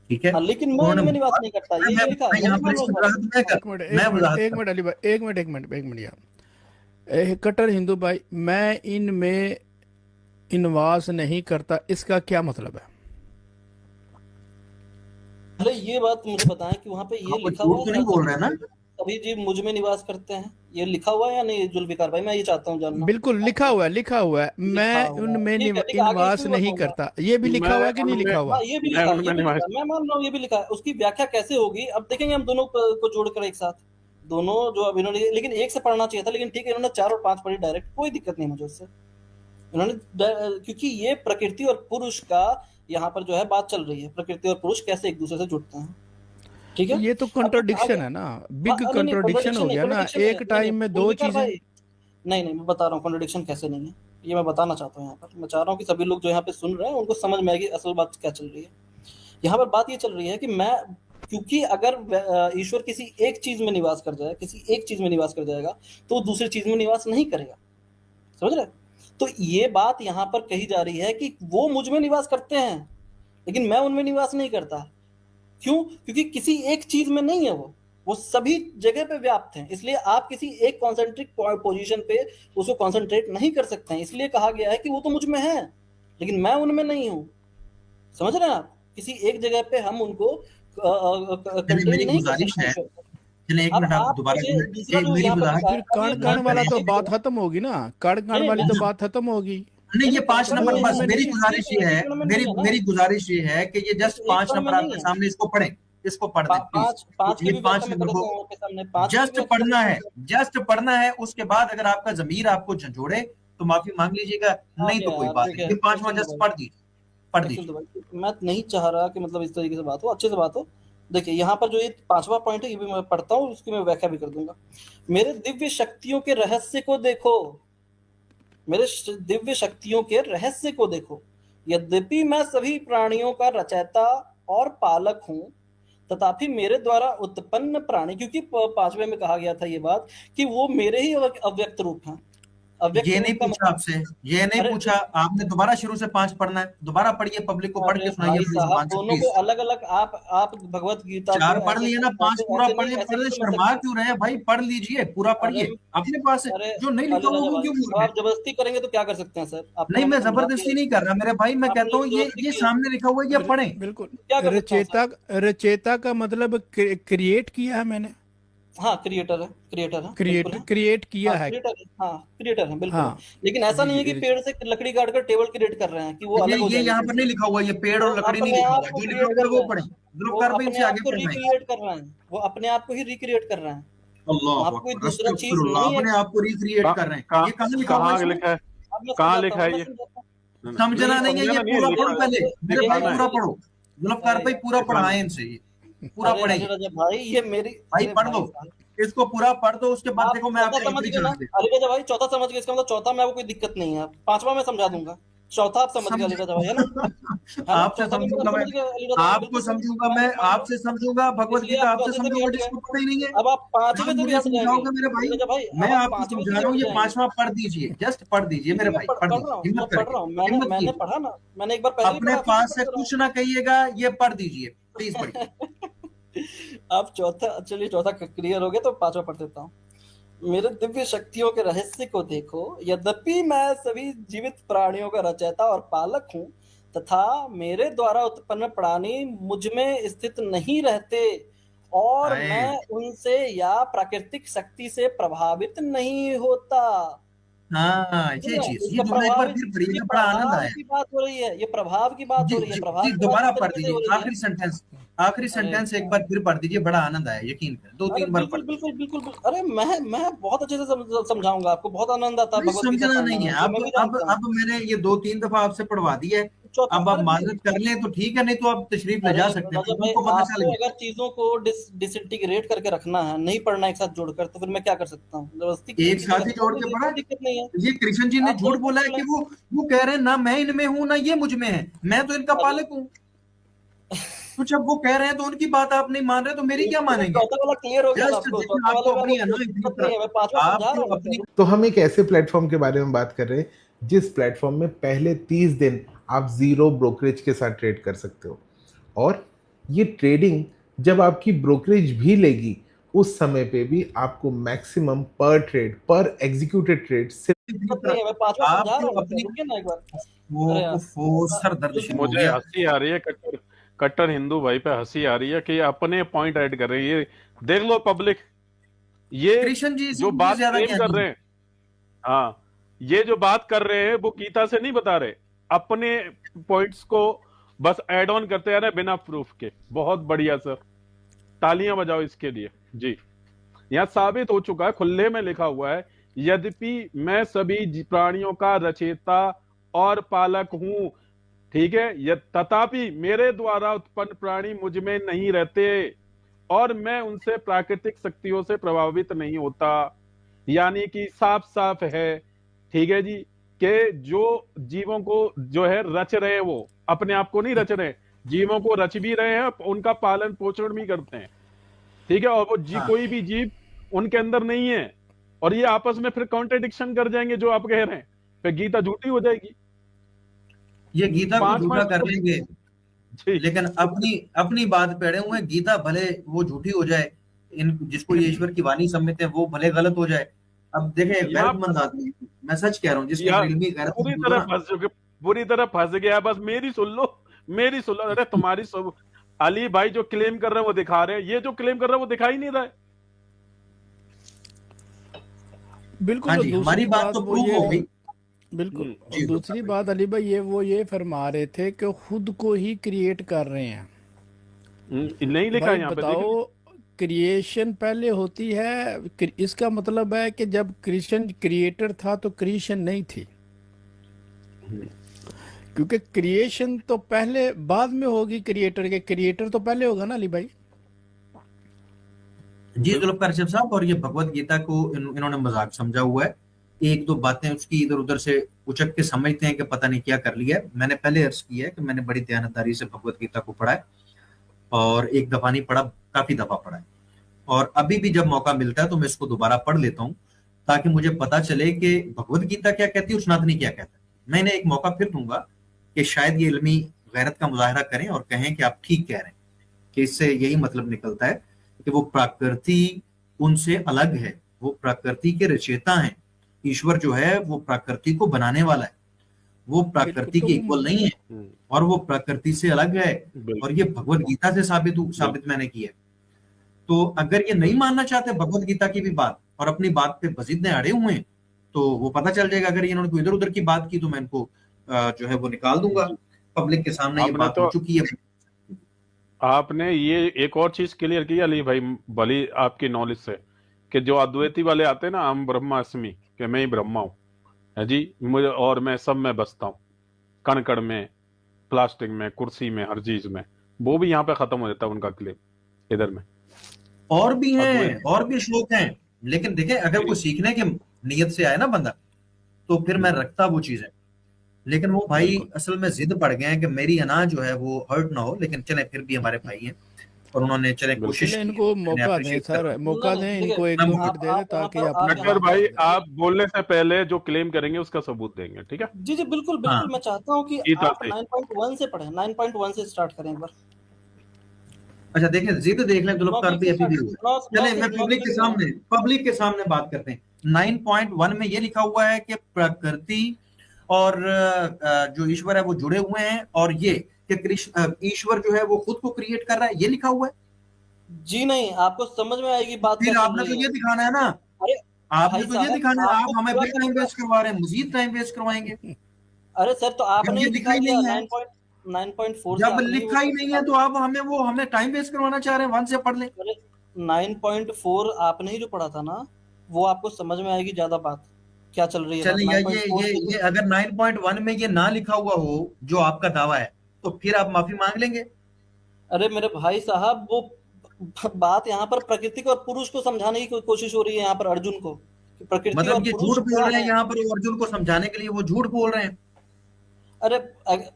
ठीक है, हाँ, लेकिन मैं इनमें निवास नहीं करता, ये लिखा है, यहाँ मैं पर मान इसकी रहा हूँ। एक मिनट अली भाई, एक मिनट यार, कट्टर हिंदू भाई, मैं इनमें निवास नहीं करता, इसका क्या मतलब है? पहले ये बात मुझे बताएं कि वहाँ पे ये लिखा हुआ तो नहीं बोल रहे ना, सभी जीव मुझ में निवास करते हैं, ये लिखा हुआ है या नहीं जुल्फिकार भाई? मैं ये चाहता हूँ जानना। बिल्कुल लिखा हुआ है, मैं उनमें निवास नहीं करता, ये भी लिखा हुआ है कि नहीं लिखा हुआ? ये भी लिखा है, मैं मान रहा हूँ, ये भी लिखा है। उसकी व्याख्या कैसे होगी अब देखेंगे हम दोनों को जोड़कर एक साथ, दोनों जो अब इन्होंने, लेकिन एक से पढ़ना चाहिए था, लेकिन ठीक है इन्होंने 4 और 5 पढ़ी डायरेक्ट, कोई दिक्कत नहीं मुझे उससे। इन्होंने क्योंकि ये प्रकृति और पुरुष का यहाँ पर जो है बात चल रही है, प्रकृति और पुरुष कैसे एक दूसरे से जुड़ते हैं। ठीक है, ये तो कंट्रोडिक्शन है ना, बिग कंट्रोडिक्शन हो गया ना, एक टाइम में दो चीजें। नहीं मैं बता रहा हूँ कंट्रोडिक्शन कैसे नहीं है, ये मैं बताना चाहता हूँ। यहाँ पर मैं चाह रहा हूँ कि सभी लोग जो यहाँ पे सुन रहे हैं उनको समझ में आएगी असल बात क्या चल रही है। यहाँ पर बात ये चल रही है कि मैं, क्योंकि अगर ईश्वर किसी एक चीज में निवास कर जाए, किसी एक चीज में निवास कर जाएगा तो दूसरी चीज में निवास नहीं करेगा, समझ रहे? तो ये बात यहाँ पर कही जा रही है कि वो मुझ में निवास करते हैं लेकिन मैं उनमें निवास नहीं करता। क्यों? क्योंकि किसी एक चीज में नहीं है, वो सभी जगह पे व्याप्त हैं। इसलिए आप किसी एक कॉन्सेंट्रिक पोजीशन पे उसको कॉन्सेंट्रेट नहीं कर सकते हैं। इसलिए कहा गया है कि वो तो मुझ में है लेकिन मैं उनमें नहीं हूं। समझ रहे हैं आप? किसी एक जगह पे हम उनको मेरी गुजारिश है, चलिए एक अब मिनट आप आप दोबारा मुझे दूसरा जो मेरी यहाँ पर वजाहत फिर कण कण वाला तो बात खत्म होगी ना, कण कण वाली तो बात खत्म होगी। नहीं, ये 5 कण नंबर में बस है, मेरी इसी गुजारिश ये है, कण में मेरी नहीं है ना, मेरी गुजारिश ये है कि ये जस्ट एक 5 कण में नंबर नहीं आपके है। सामने इसको पढ़ें, इसको पढ़ दें प्लीज। पांच पांच की ये भी 5 व्याख्या मैं नंबर कर को देता हूँ आपके सामने, पांच की जस्ट भी व्याख्या पढ़ना कर है, देता हूँ। जस्ट पढ़ना है। उसके बाद अगर आपका जमीर आपको झंझोड़े तो माफी मांग लीजिएगा, हाँ नहीं तो क्या कोई यार, बात देखिए नहीं। ये 5वां सुन लो जस्ट भाई, पढ़ दीजिए, पढ़ एक दीजिए। सुन लो भाई, मैं नहीं चाह रहा कि मतलब इस तरीके से बात हो, अच्छे से बात हो। देखिए यहाँ पर जो ये 5वां पॉइंट है, ये भी मैं पढ़ता हूँ, उसकी मैं व्याख्या भी कर दूंगा। मेरे दिव्य शक्तियों के रहस्य को देखो, मेरे दिव्य शक्तियों के रहस्य को देखो। यद्यपि मैं सभी प्राणियों का रचयिता और पालक हूँ, तथापि मेरे द्वारा उत्पन्न प्राणी, क्योंकि 5वें में कहा गया था ये बात कि वो मेरे ही अव्यक्त रूप हैं। अव्यक्त ये रूप नहीं का पूछा मतलब, आपसे, ये नहीं अरे पूछा आपने। दोबारा शुरू से 5 पढ़ना है, दोबारा पढ़िए, पब्लिक को पढ़ अरे के सुनाइए भाई अपनी साहब, जुबान से दोनों को प्लीज। अलग अलग, आप भगवत गीता को 4 पढ़ ऐसे लिए ना, 5 ऐसे पूरा ऐसे नहीं, पढ़े, ऐसे नहीं पढ़े समझ शर्मा सकते। क्यों रहे हैं भाई? पढ़ लीजिए, पूरा अरे पढ़िए। अपने पास अरे जो नहीं लिखा अली हुआ राजा वो भाई, क्यों बोल अब रहे आप हैं? जबरदस्ती करेंगे तो क्या कर सकते हैं सर? आपको नहीं, मैंने मैं समझा दिया, जबरदस्ती नहीं कर रहा मेरे भाई, मैं कहता आपने हूँ ये जबरदस्ती की है, सामने लिखा हुआ है, ये पढ़ें। बिल्कुल। क्या कर सकता हूँ सर? रचेता का मतलब क्रिएट किया है मैंने, हाँ, क्रिएटर है, क्रिएटर है, बिल्कुल है। क्रिएट किया हाँ है। क्रिएटर है, हाँ क्रिएटर है, बिल्कुल है। हाँ लेकिन ऐसा जी नहीं है कि जी, पेड़ से लकड़ी काट कर टेबल क्रिएट कर रहे हैं कि वो अलग हो ये जाएगी यहाँ पेड़ पर से। नहीं लिखा हुआ, ये पेड़ वो और लकड़ी नहीं अपने लिखा आप हुआ। को जो लिखा क्रिएट हुआ कर है वो रहे पढ़ें। हैं, वो जुल्फ़कार भाई अपने इनसे आप आगे को फरमाइए। रिक्रिएट कर रहे हैं, वो अपने आप को ही रिक्रिएट कर रहे हैं। अल्लाह वहां पर कोई अकबर, दूसरा चीज अस्तगफिरुल्लाह, नहीं है। अपने आप को रिक्रिएट कर रहे हैं। कहाँ ये कहाँ लिखा हुआ है कहाँ इसमें? लिखा है? अब मैं कहाँ समझाता लिखा हूँ, है मैं ये? समझाता हूँ। समझना नहीं है, ये समझना नहीं है, पूरा लिखा पढ़ो पहले मेरे ये भाई, दिखाना है, पूरा पढ़ो। जुल्फ़कार भाई पूरा दिखाना पढ़ाएं है। इनसे, ये पूरा अरे अली पढ़ेंगे राजा भाई, ये मेरी, भाई, अरे पढ़ भाई दो साहब, इसको, पूरा पढ़ दो। उसके बाद आप देखो मैं चौथा आपको समझ एंट्री गए ना? चढ़ा देता अली राजा भाई चौथा समझ गए, इसका मतलब चौथा में आपको कोई दिक्कत नहीं है। 5वां मैं समझा दूंगा, चौथा आप समझ गए अली राजा भाई, है ना? हूँ। है ना? आपसे चौथा की समझूंगा बात मैं, समझ गए अली राजा भाई, आपको बिल्कुल सही। समझूंगा मान मैं, लो, मान लो। आपसे समझूंगा भगवत इसलिए गीता, आप आपसे चौथे से भी समझूंगा हट गए। जिसको पता ही नहीं है। अब आप 5वें आप से भी मुझे हट जाएंगे समझाओगे मेरे अली भाई, राजा भाई, मैं अब आप आपको 5वें से समझा भी रहा हूँ। हट ये जाएंगे। 5वां पढ़ दीजिए, जस्ट पढ़ दीजिए मेरे मैं भाई, पढ़ पढ़ दीजिए रहा हूँ, हिम्मत मैं पढ़ करके, रहा हूँ, मैंने हिम्मत मैंने कीजिए। पढ़ा ना, मैंने एक बार पहले ही अपने पढ़ा, फिर पास से दोबारा कुछ ना कहिएगा, ये पढ़ दीजिए प्लीज, पढ़िए। आप चौथा, चलिए चौथा क्लियर हो गया तो 5वां पढ़ देता हूँ। मेरे दिव्य शक्तियों के रहस्य को देखो। यद्यपि मैं सभी जीवित प्राणियों का रचयिता और पालक हूँ, तथा मेरे द्वारा उत्पन्न प्राणी मुझ में स्थित नहीं रहते, और आए, मैं उनसे या प्राकृतिक शक्ति से प्रभावित नहीं होता। हाँ ठीक ये है? चीज, ये इसका जुमला एक बार प्रभावित, फिर ये पढ़िएगा, बड़ा आनंद प्रभाव आया। की बात हो रही है, ये प्रभाव की बात जी हो रही है, जी प्रभाव जी, की बात दोबारा किस पढ़ तरीके से दीजिए हो रही है? आखिरी सेंटेंस, आखिरी अरे सेंटेंस एक बार फिर पढ़ दीजिए, बड़ा आनंद आया, यकीन करें। दो अरे तीन बार बिल्कुल पढ़ दीजिए। बिल्कुल बिल्कुल अरे मैं बहुत अच्छे से समझाऊंगा आपको, बहुत आनंद आता है नहीं भगवत गीता समझना पढ़ने नहीं में, है, ये मैं भी जानता हूँ। अब मैंने ये 2-3 दफा आपसे पढ़वा दिया है। चौथा, अब आप अरे माजरत कर लें तो ठीक है, नहीं तो आप तशरीफ ले अरे जा सकते हैं, राजा भाई, उनको पता चल आपको गया। अगर चीजों को डिसइंटीग्रेट करके रखना है, नहीं पढ़ना एक साथ जोड़कर, तो फिर मैं क्या कर सकता हूँ? जबरदस्ती एक किसी साथ से ही जोड़ पढ़ के लीजिए, पढ़ा। कोई दिक्कत नहीं है। ये कृष्ण जी ने आप झूठ बोला है जबरदस्ती कि पढ़ वो कह रहे हैं ना मैं इनमें हूं ना ये मुझ में है, मैं तो इनका लें। पालक हूँ। तो जब वो कह रहे हैं तो उनकी बात आप नहीं मान रहे, तो मेरी क्या मानेंगे? चौथा वाला क्लियर हो गया ना जस्ट आपको? देखिए, चौथा वाले आपको में अपनी है ना कोई दिक्कत नहीं है, मैं 5वां समझा रहा आपको हूँ अपनी। तो हम एक ऐसे प्लेटफॉर्म के बारे में बात कर रहे हैं जिस प्लेटफॉर्म में पहले 30 दिन आप जीरो ब्रोकरेज के साथ ट्रेड कर सकते हो, और ये ट्रेडिंग जब आपकी ब्रोकरेज भी लेगी उस समय पे भी आपको मैक्सिमम पर ट्रेड, पर एग्जीक्यूटेड ट्रेड दिक्कत नहीं है, मैं 5वां समझा रहा आपको हूँ, अपनी रुकिए ना एक बार। वो अरे यार, वो सर दर्द शुरू हो मुझे गया। हंसी आ रही है, कट्टर हिंदू भाई पे हंसी आ रही है कि अपने पॉइंट ऐड कर रहे हैं। ये देख लो पब्लिक, ये कृष्ण जी जो बात ज्यादा क्लेम कर रहे हैं, हाँ, ये जो बात कर रहे हैं वो गीता से नहीं बता रहे, अपने पॉइंट्स को बस ऐड ऑन करते जा रहे हैं बिना प्रूफ के। बहुत बढ़िया सर, तालियां बजाओ इसके लिए जी। यहां साबित हो चुका है, खुले में लिखा हुआ है, यद्यपि मैं सभी प्राणियों का रचयिता और पालक हूं, ठीक है, तथापि मेरे द्वारा उत्पन्न प्राणी मुझ में नहीं रहते, और मैं उनसे प्राकृतिक शक्तियों से प्रभावित नहीं होता। यानी कि साफ साफ है, ठीक है जी, कि जो जीवों को जो है रच रहे, वो अपने आप को नहीं रच रहे, जीवों को रच भी रहे हैं, उनका पालन पोषण भी करते हैं, ठीक है, और वो कोई भी जीव उनके अंदर नहीं है, और ये आपस में फिर कॉन्ट्रडिक्शन कर जाएंगे जो आप कह रहे हैं, फिर गीता झूठी हो जाएगी। ये गीता को झूठा कर लेंगे, लेकिन अपनी बात पे अड़े हुए हैं। गीता भले वो झूठी हो जाए, इन जिसको ये ईश्वर की वाणी समझते हैं वो भले गलत हो जाए। अब देखें, गैरतमंद आदमी, मैं सच कह रहा हूँ, जिसके इल्मी गैरत पूरी तरह फंस गया। बस मेरी सुन लो, मेरी सुन लो। अरे तुम्हारी सब अली भाई जो क्लेम कर रहे हैं वो दिखा रहे हैं, ये जो क्लेम कर रहे हैं वो दिखा ही नहीं रहा है। बिल्कुल। हाँ और जी, दूसरी हमारी बात तो वो प्रूव ये हो गई। बिल्कुल। जी और दूसरी बात अली भाई ये फरमा रहे थे कि खुद को ही क्रिएट कर रहे हैं। नहीं लिखा भाई है यहाँ पे, देख बताओ, क्रिएशन पहले होती है, इसका मतलब है कि जब क्रिएशन क्रिएटर था तो क्रिएशन नहीं थी, क्योंकि क्रिएशन तो पहले बाद में होगी क्रिएटर के। क्रिएटर तो पहले होगा ना अली भाई। जी जुल्फकार कश्यप साहब, और ये भगवत गीता को इन्होंने मजाक समझा हुआ है। एक दो बातें उसकी इधर उधर से उचक के समझते हैं कि पता नहीं क्या कर लिया है। मैंने पहले अर्ज किया है कि मैंने बड़ी ध्यानदारी से भगवत गीता को पढ़ा है, और एक दफा नहीं पढ़ा, काफी दफा पढ़ा है। और अभी भी जब मौका मिलता है तो मैं इसको दोबारा पढ़ लेता हूँ, ताकि मुझे पता चले कि भगवत गीता क्या कहती है और सनातनी क्या कहता है। मैं इन्हें एक मौका फिर दूंगा कि शायद ये इल्मी गैरत का मुजाहरा करें और कहें कि आप ठीक कह रहे हैं, कि इससे यही मतलब निकलता है कि वो प्रकृति उनसे अलग है, वो प्रकृति के रचयिता हैं। ईश्वर जो है वो प्रकृति को बनाने वाला है, वो प्रकृति तो के इक्वल नहीं है, और वो प्रकृति से अलग है। और ये भगवत गीता से साबित मैंने किया है। तो अगर ये नहीं मानना चाहते भगवत गीता की भी बात और अपनी बात पे बजीद अड़े हुए हैं, तो वो पता चल जाएगा। अगर इन्होंने कोई इधर उधर की बात की तो मैं इनको जो है वो निकाल दूंगा। पब्लिक के सामने ये बात हो चुकी है। आपने ये एक और चीज क्लियर की अली भाई, भली आपकी नॉलेज से, कि जो अद्वैती वाले आते हैं ना, हम ब्रह्मास्मि, कि मैं ही ब्रह्मा हूं, है जी, मुझे और मैं सब में बसता हूँ, कण कण में, प्लास्टिक में, कुर्सी में, हर चीज में, वो भी यहाँ पे खत्म हो जाता है उनका क्लेम इधर में। और भी हैं, और भी श्लोक हैं, लेकिन देखें अगर कोई सीखने की नीयत से आए ना बंदा, तो फिर मैं रखता वो चीजें। लेकिन वो भाई असल में जिद पड़ गए हैं कि मेरी अना जो है वो हर्ट ना हो। लेकिन चले, फिर भी हमारे भाई हैं और उन्होंने चले कोशिश की। इनको मौका दें सर, मौका दें इनको, 1-2 मिनट दे दें ताकि नटवर भाई आप बोलने से पहले जो क्लेम करेंगे उसका सबूत देंगे, ठीक है? जी जी बिल्कुल बिल्कुल। मैं चाहता हूँ कि आप 9.1 से पढ़ें, 9.1 से स्टार्ट करें एक बार। अच्छा देखें, जिद देख लें, जुल्फकार भी अभी भी हुआ। चले, मैं पब्लिक के सामने बात करते हैं। 9.1 में ये लिखा हुआ है कि प्रकृति और जो ईश्वर है वो जुड़े हुए हैं, और ये कि ईश्वर जो है वो खुद को क्रिएट कर रहा है, ये लिखा हुआ है। जी नहीं, आपको समझ में आएगी बात। फिर आपने तो ये दिखाना है ना, अरे आपने तो ये दिखाना है। आप हमें फिर टाइम वेस्ट करवा रहे हैं, मजीद टाइम वेस्ट करवाएंगे। अरे सर, तो आपने ये दिखा ही नहीं है, 9.4 जब लिखा ही नहीं है तो आप हमें टाइम वेस्ट करवाना चाह रहे हैं। 1 से पढ़ लें। 9.4 आपने ही जो पढ़ा था ना, वो आपको समझ में आएगी ज्यादा बात क्या चल रही है। चलिए, ये अगर 9.1 में ये ना लिखा हुआ हो जो आपका दावा है, तो फिर आप माफी मांग लेंगे। अरे मेरे भाई साहब, वो बात यहाँ पर प्रकृति को और पुरुष को समझाने की कोशिश हो रही है यहाँ पर अर्जुन को, कि प्रकृति मतलब और ये पुरुष झूठ बोल रहे हैं यहाँ पर अर्जुन को समझाने के लिए, वो झूठ बोल रहे हैं। अरे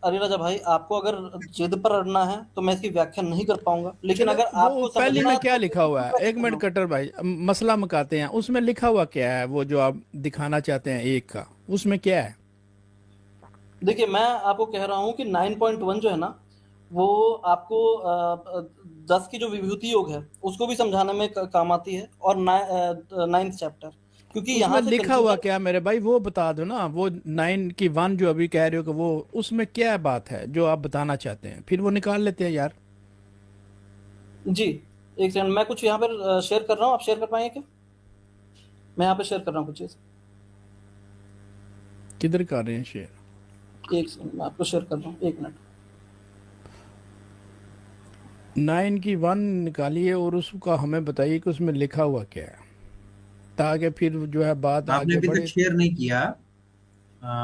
राजा भाई, आपको अगर जिद पर अड़ना है तो मैं इसकी व्याख्या नहीं कर पाऊंगा, लेकिन अगर आपको पहले में क्या लिखा हुआ है, 1 मिनट कटर भाई, मसला मुकाते हैं, उसमें लिखा हुआ क्या है? वो जो आप दिखाना चाहते हैं एक का, उसमें क्या है? देखिए, मैं आपको कह रहा हूँ कि 9.1 जो है ना, वो आपको 10 की जो विभूति योग है उसको भी समझाने में काम आती है, और 9th चैप्टर, क्योंकि यहाँ से लिखा हुआ क्या मेरे भाई, वो बता दो ना। वो 9 की 1 जो अभी कह रहे हो कि वो, उसमें क्या बात है जो आप बताना चाहते हैं, फिर वो निकाल लेते हैं यार। जी एक सेकंड, मैं कुछ यहाँ पर शेयर कर रहा हूँ, आप शेयर कर पाएंगे क्या? मैं यहाँ पे शेयर कर रहा हूँ कुछ चीज। किधर कर रहे हैं शेयर? एक सेकंड, मैं आपको शेयर कर रहा हूँ, 1 मिनट। 9 की 1 निकालिए और उसका हमें बताइए कि उसमें लिखा हुआ क्या है, ताकि फिर जो है बात आपने आगे बढ़े। शेयर नहीं किया।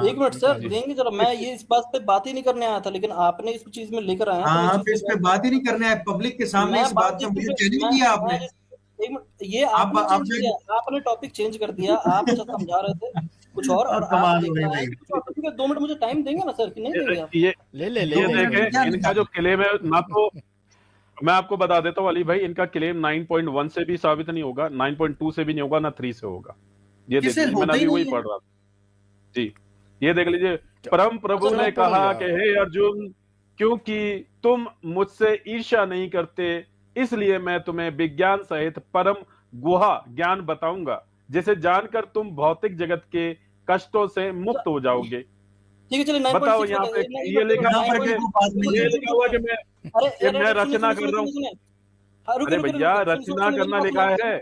1 मिनट सर, देंगे जरा। मैं ये इस बात पे बात ही नहीं करने आया था, लेकिन आपने इस चीज में लेकर आए हैं। आप इस पे बात ही नहीं करने आए, पब्लिक के सामने इस बात पे मुझे चैलेंज किया आपने। 1 मिनट, ये आपने टॉपिक चेंज कर दिया। आप अच्छा समझा रहे थे कुछ और आप लेकर आए कुछ और। ठीक है, 2 मिनट मुझे टाइम देंगे ना सर, कि नहीं देंगे आप? ये ले देखें, इनका जो क्लेम है ना, तो मैं आपको बता देता हूँ अली भाई, इनका क्लेम 9.1 से भी साबित नहीं होगा, 9.2 से भी नहीं होगा, ना 3 से होगा। ये देखिए, मैंने अभी वही पढ़ रहा था जी। ये देख लीजिए, परम प्रभु ने कहा कि हे अर्जुन, क्योंकि तुम मुझसे ईर्ष्या नहीं करते, इसलिए मैं तुम्हें विज्ञान सहित परम गुहा ज्ञान बताऊंगा, जिसे जानकर तुम भौतिक जगत के कष्टों से मुक्त हो जाओगे। ठीक है, चलिए। बताओ यहाँ पे ये लिखा हुआ कि मैं रचना कर रहा हूँ। अरे भैया, रचना करना लिखा है।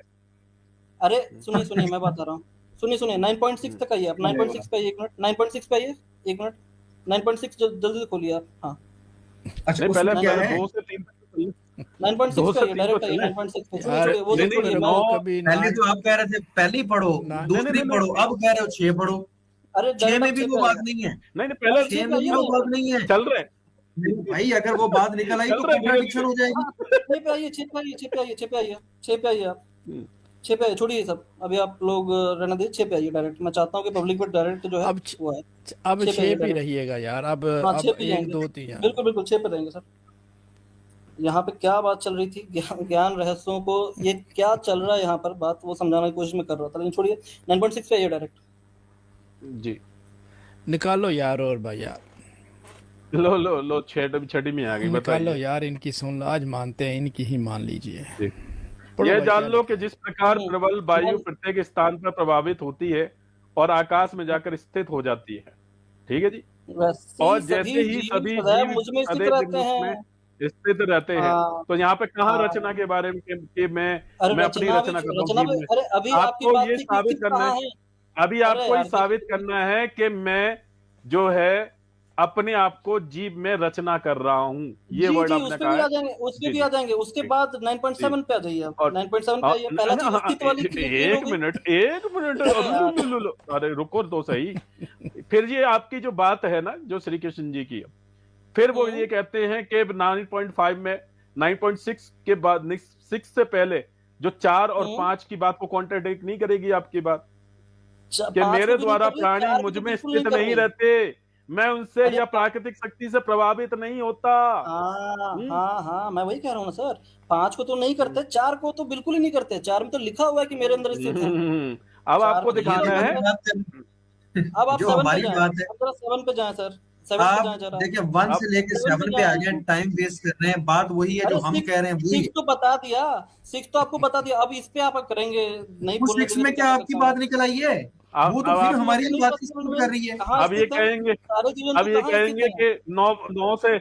अरे सुनिए, मैं बता रहा हूँ, सुनिए 9.6 तक आइए आप, 9.6 पे आइए, एक मिनट 9.6 पे आइए, एक मिनट 9.6 जल्दी से खोलिए आप। हाँ अच्छा नहीं, पहले उसमें क्या पहले है 2 से 3 तक 9.6 2 पे से आइए, 3 डायरेक्ट तो आइए चले। 9.6 पे। अरे छोड़िए वो नहीं, तो नहीं, छोड़िए, नौ मैं कभी पहले तो आप कह रहे थे पहली पढ़ो, ना- दूसरी नहीं, पढ़ो, अब कह रहे हो 6 पढ़ो। अरे 6 डायरेक्ट में आप भी 6 वो पे बात आइए। नहीं है, नहीं, पहले 6 में आइए भी ना वो यार। बात नहीं है। चल रहे हैं, नहीं भाई, अगर वो बात निकल आई चल तो रहे हैं कॉन्ट्राडिक्शन हो धीरे-धीरे। जाएगी। 6 पे आइए, 6 पे आइए, 6 पे आइए, 6 पे आइए, 6 पे आइए आप, 6 पे आइए, छोड़िए सब अभी आप लोग रहने दीजिए, 6 पे आइए डायरेक्ट। मैं चाहता हूँ कि पब्लिक पे डायरेक्ट जो है अब वो है। अब 6 पे आइए 6 पे डायरेक्ट। रहिएगा यार, अब हाँ 6 अब पे 1 जाएंगे, 2 3 बिल्कुल बिल्कुल 6 पे रहेंगे सर। यहाँ पे क्या बात चल रही थी, ज्ञान रहस्यों को, ये क्या चल रहा है यहाँ पर बात, वो समझाने की कोशिश में कर रहा था, लेकिन छोड़िए 9.6 पे आइए डायरेक्ट। जी। निकालो यार और भाई यार, लो छठी में आ गई, निकालो बताइए। यार इनकी, सुन लो आज मानते हैं इनकी ही मान लीजिए। जी। पढ़ो यह भाई, जान क्या लो लिखा कि जिस प्रकार प्रबल वायु प्रत्येक स्थान पर प्रभावित होती है और आकाश में जाकर स्थित हो जाती है, ठीक है जी। वैसे और ही जैसे सभी ही जीव सभी सदैव जीव मुझ में स्थित सदैव रहते मुझ हैं। में स्थित रहते हैं, हाँ तो यहाँ पे कहाँ हाँ। रचना के बारे में कि अरे मैं अपनी रचना भी, रचना कर रहा हूँ रचना जीव भी, में। अरे अभी आपकी आपको बात ये थी कि साबित स्थित करना कहाँ है, है। अभी अरे आपको ये यार साबित देखिए, करना है कि मैं जो है अपने आप को जीव में रचना कर रहा हूँ, ये जी वर्ड जी आपने उस पे कहा भी है। आ जाएंगे, उस पे जी भी जी आ जाएंगे, उसके जी बाद जी। 9.7 पे आ जाइए आप। और 9.7 पे आइए, पहला चीज अस्तित्व वाली क्लियर हो गई। एक मिनट अरे यार अरे रुको तो सही। फिर ये आपकी जो बात है ना, जो श्री कृष्ण जी की है, फिर वो ये कहते हैं कि 9.5 में 9.6 के बाद 6 से पहले जो 4 और 5 की बात को कॉन्ट्रडिक्ट नहीं करेगी आपकी बात, कि 5 मेरे को भी नहीं द्वारा कर रही, प्राणी 4 मुझ की तो में बिल्कुल नहीं स्थित कर नहीं रही। रहते, मैं उनसे अरे या प्राकृतिक शक्ति से प्रभावित नहीं होता। हाँ हम्म, हाँ हाँ, मैं वही कह रहा हूँ ना सर, 5 को तो नहीं करते, 4 को तो बिल्कुल ही नहीं करते। 4 में तो लिखा हुआ है कि मेरे अंदर स्थित है। अब 4 आपको को तो ये लिखा दिखाना हुआ हमारी है। है। बात है, अब आप जो 7 पे हमारी जाएं, बात है। अब जरा 7 पे जाएं सर, 7 पे आप जाएं जरा, देखिए 1 अब से लेके 7 पे 7 पे आ गए, जाएं। टाइम वेस्ट कर रहे हैं। बात वही है जो अरे हम 6 कह रहे हैं, वही 6 है। तो बता दिया, 6 तो आपको बता दिया, अब इस पे आप करेंगे, नहीं वो बोलने 6 देंगे में तो क्या क्या कर आपकी सकता बात हूँ। निकल आई है? वो तो अब फिर आप मुझे हमारी नहीं बात पता सपोर्ट कर रही है। कहाँ अब ये स्थित है, कहेंगे सारे जीव अब जंतु ये कहाँ स्थित कहेंगे है। कि 9 से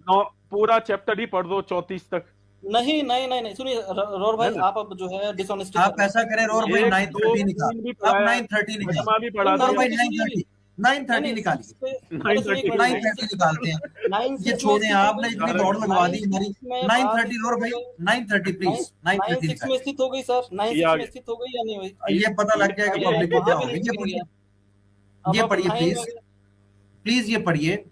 9 पूरा चैप्टर ही पढ़ दो 34 तक, नहीं नहीं नहीं नहीं, सुनिए रोर है भाई, ना। आप अब जो है डिसऑनेस्टी कर आप रहे ऐसा करें रोर हैं। भाई, 1 2 9:30 निकाल, 3 भी अब पढ़ाया, 9:30 निकाल, छठवां भी पढ़ा रोर दिया। भाई 9 से सुनिए, 9:30, नहीं 9:30 नहीं 6 निकालिए, पे, अरे सुनिए एक 9:30 मिनट, 9:30 निकालते हैं। 9 ये 6 में छोड़े, स्थित हो आपने गई, इतनी अरे दौड़ लगवा दी 9 हमारी। 6 में बात 9:30 स्थित रोर हो भाई, गई, 9:30 प्लीज, 9 9:30 6 में निकालिए। स्थित हो गई सर, 9 ये आ 6 में गया, स्थित हो गई या नहीं हुई। ये पता लग ये जाएगा अब पब्लिक आप को क्या वहां भी होगा। नहीं ये सुनेंगे, पढ़िए, अब ये आप पढ़िए 9 प्लीज, में, प्लीज ये पढ़िए।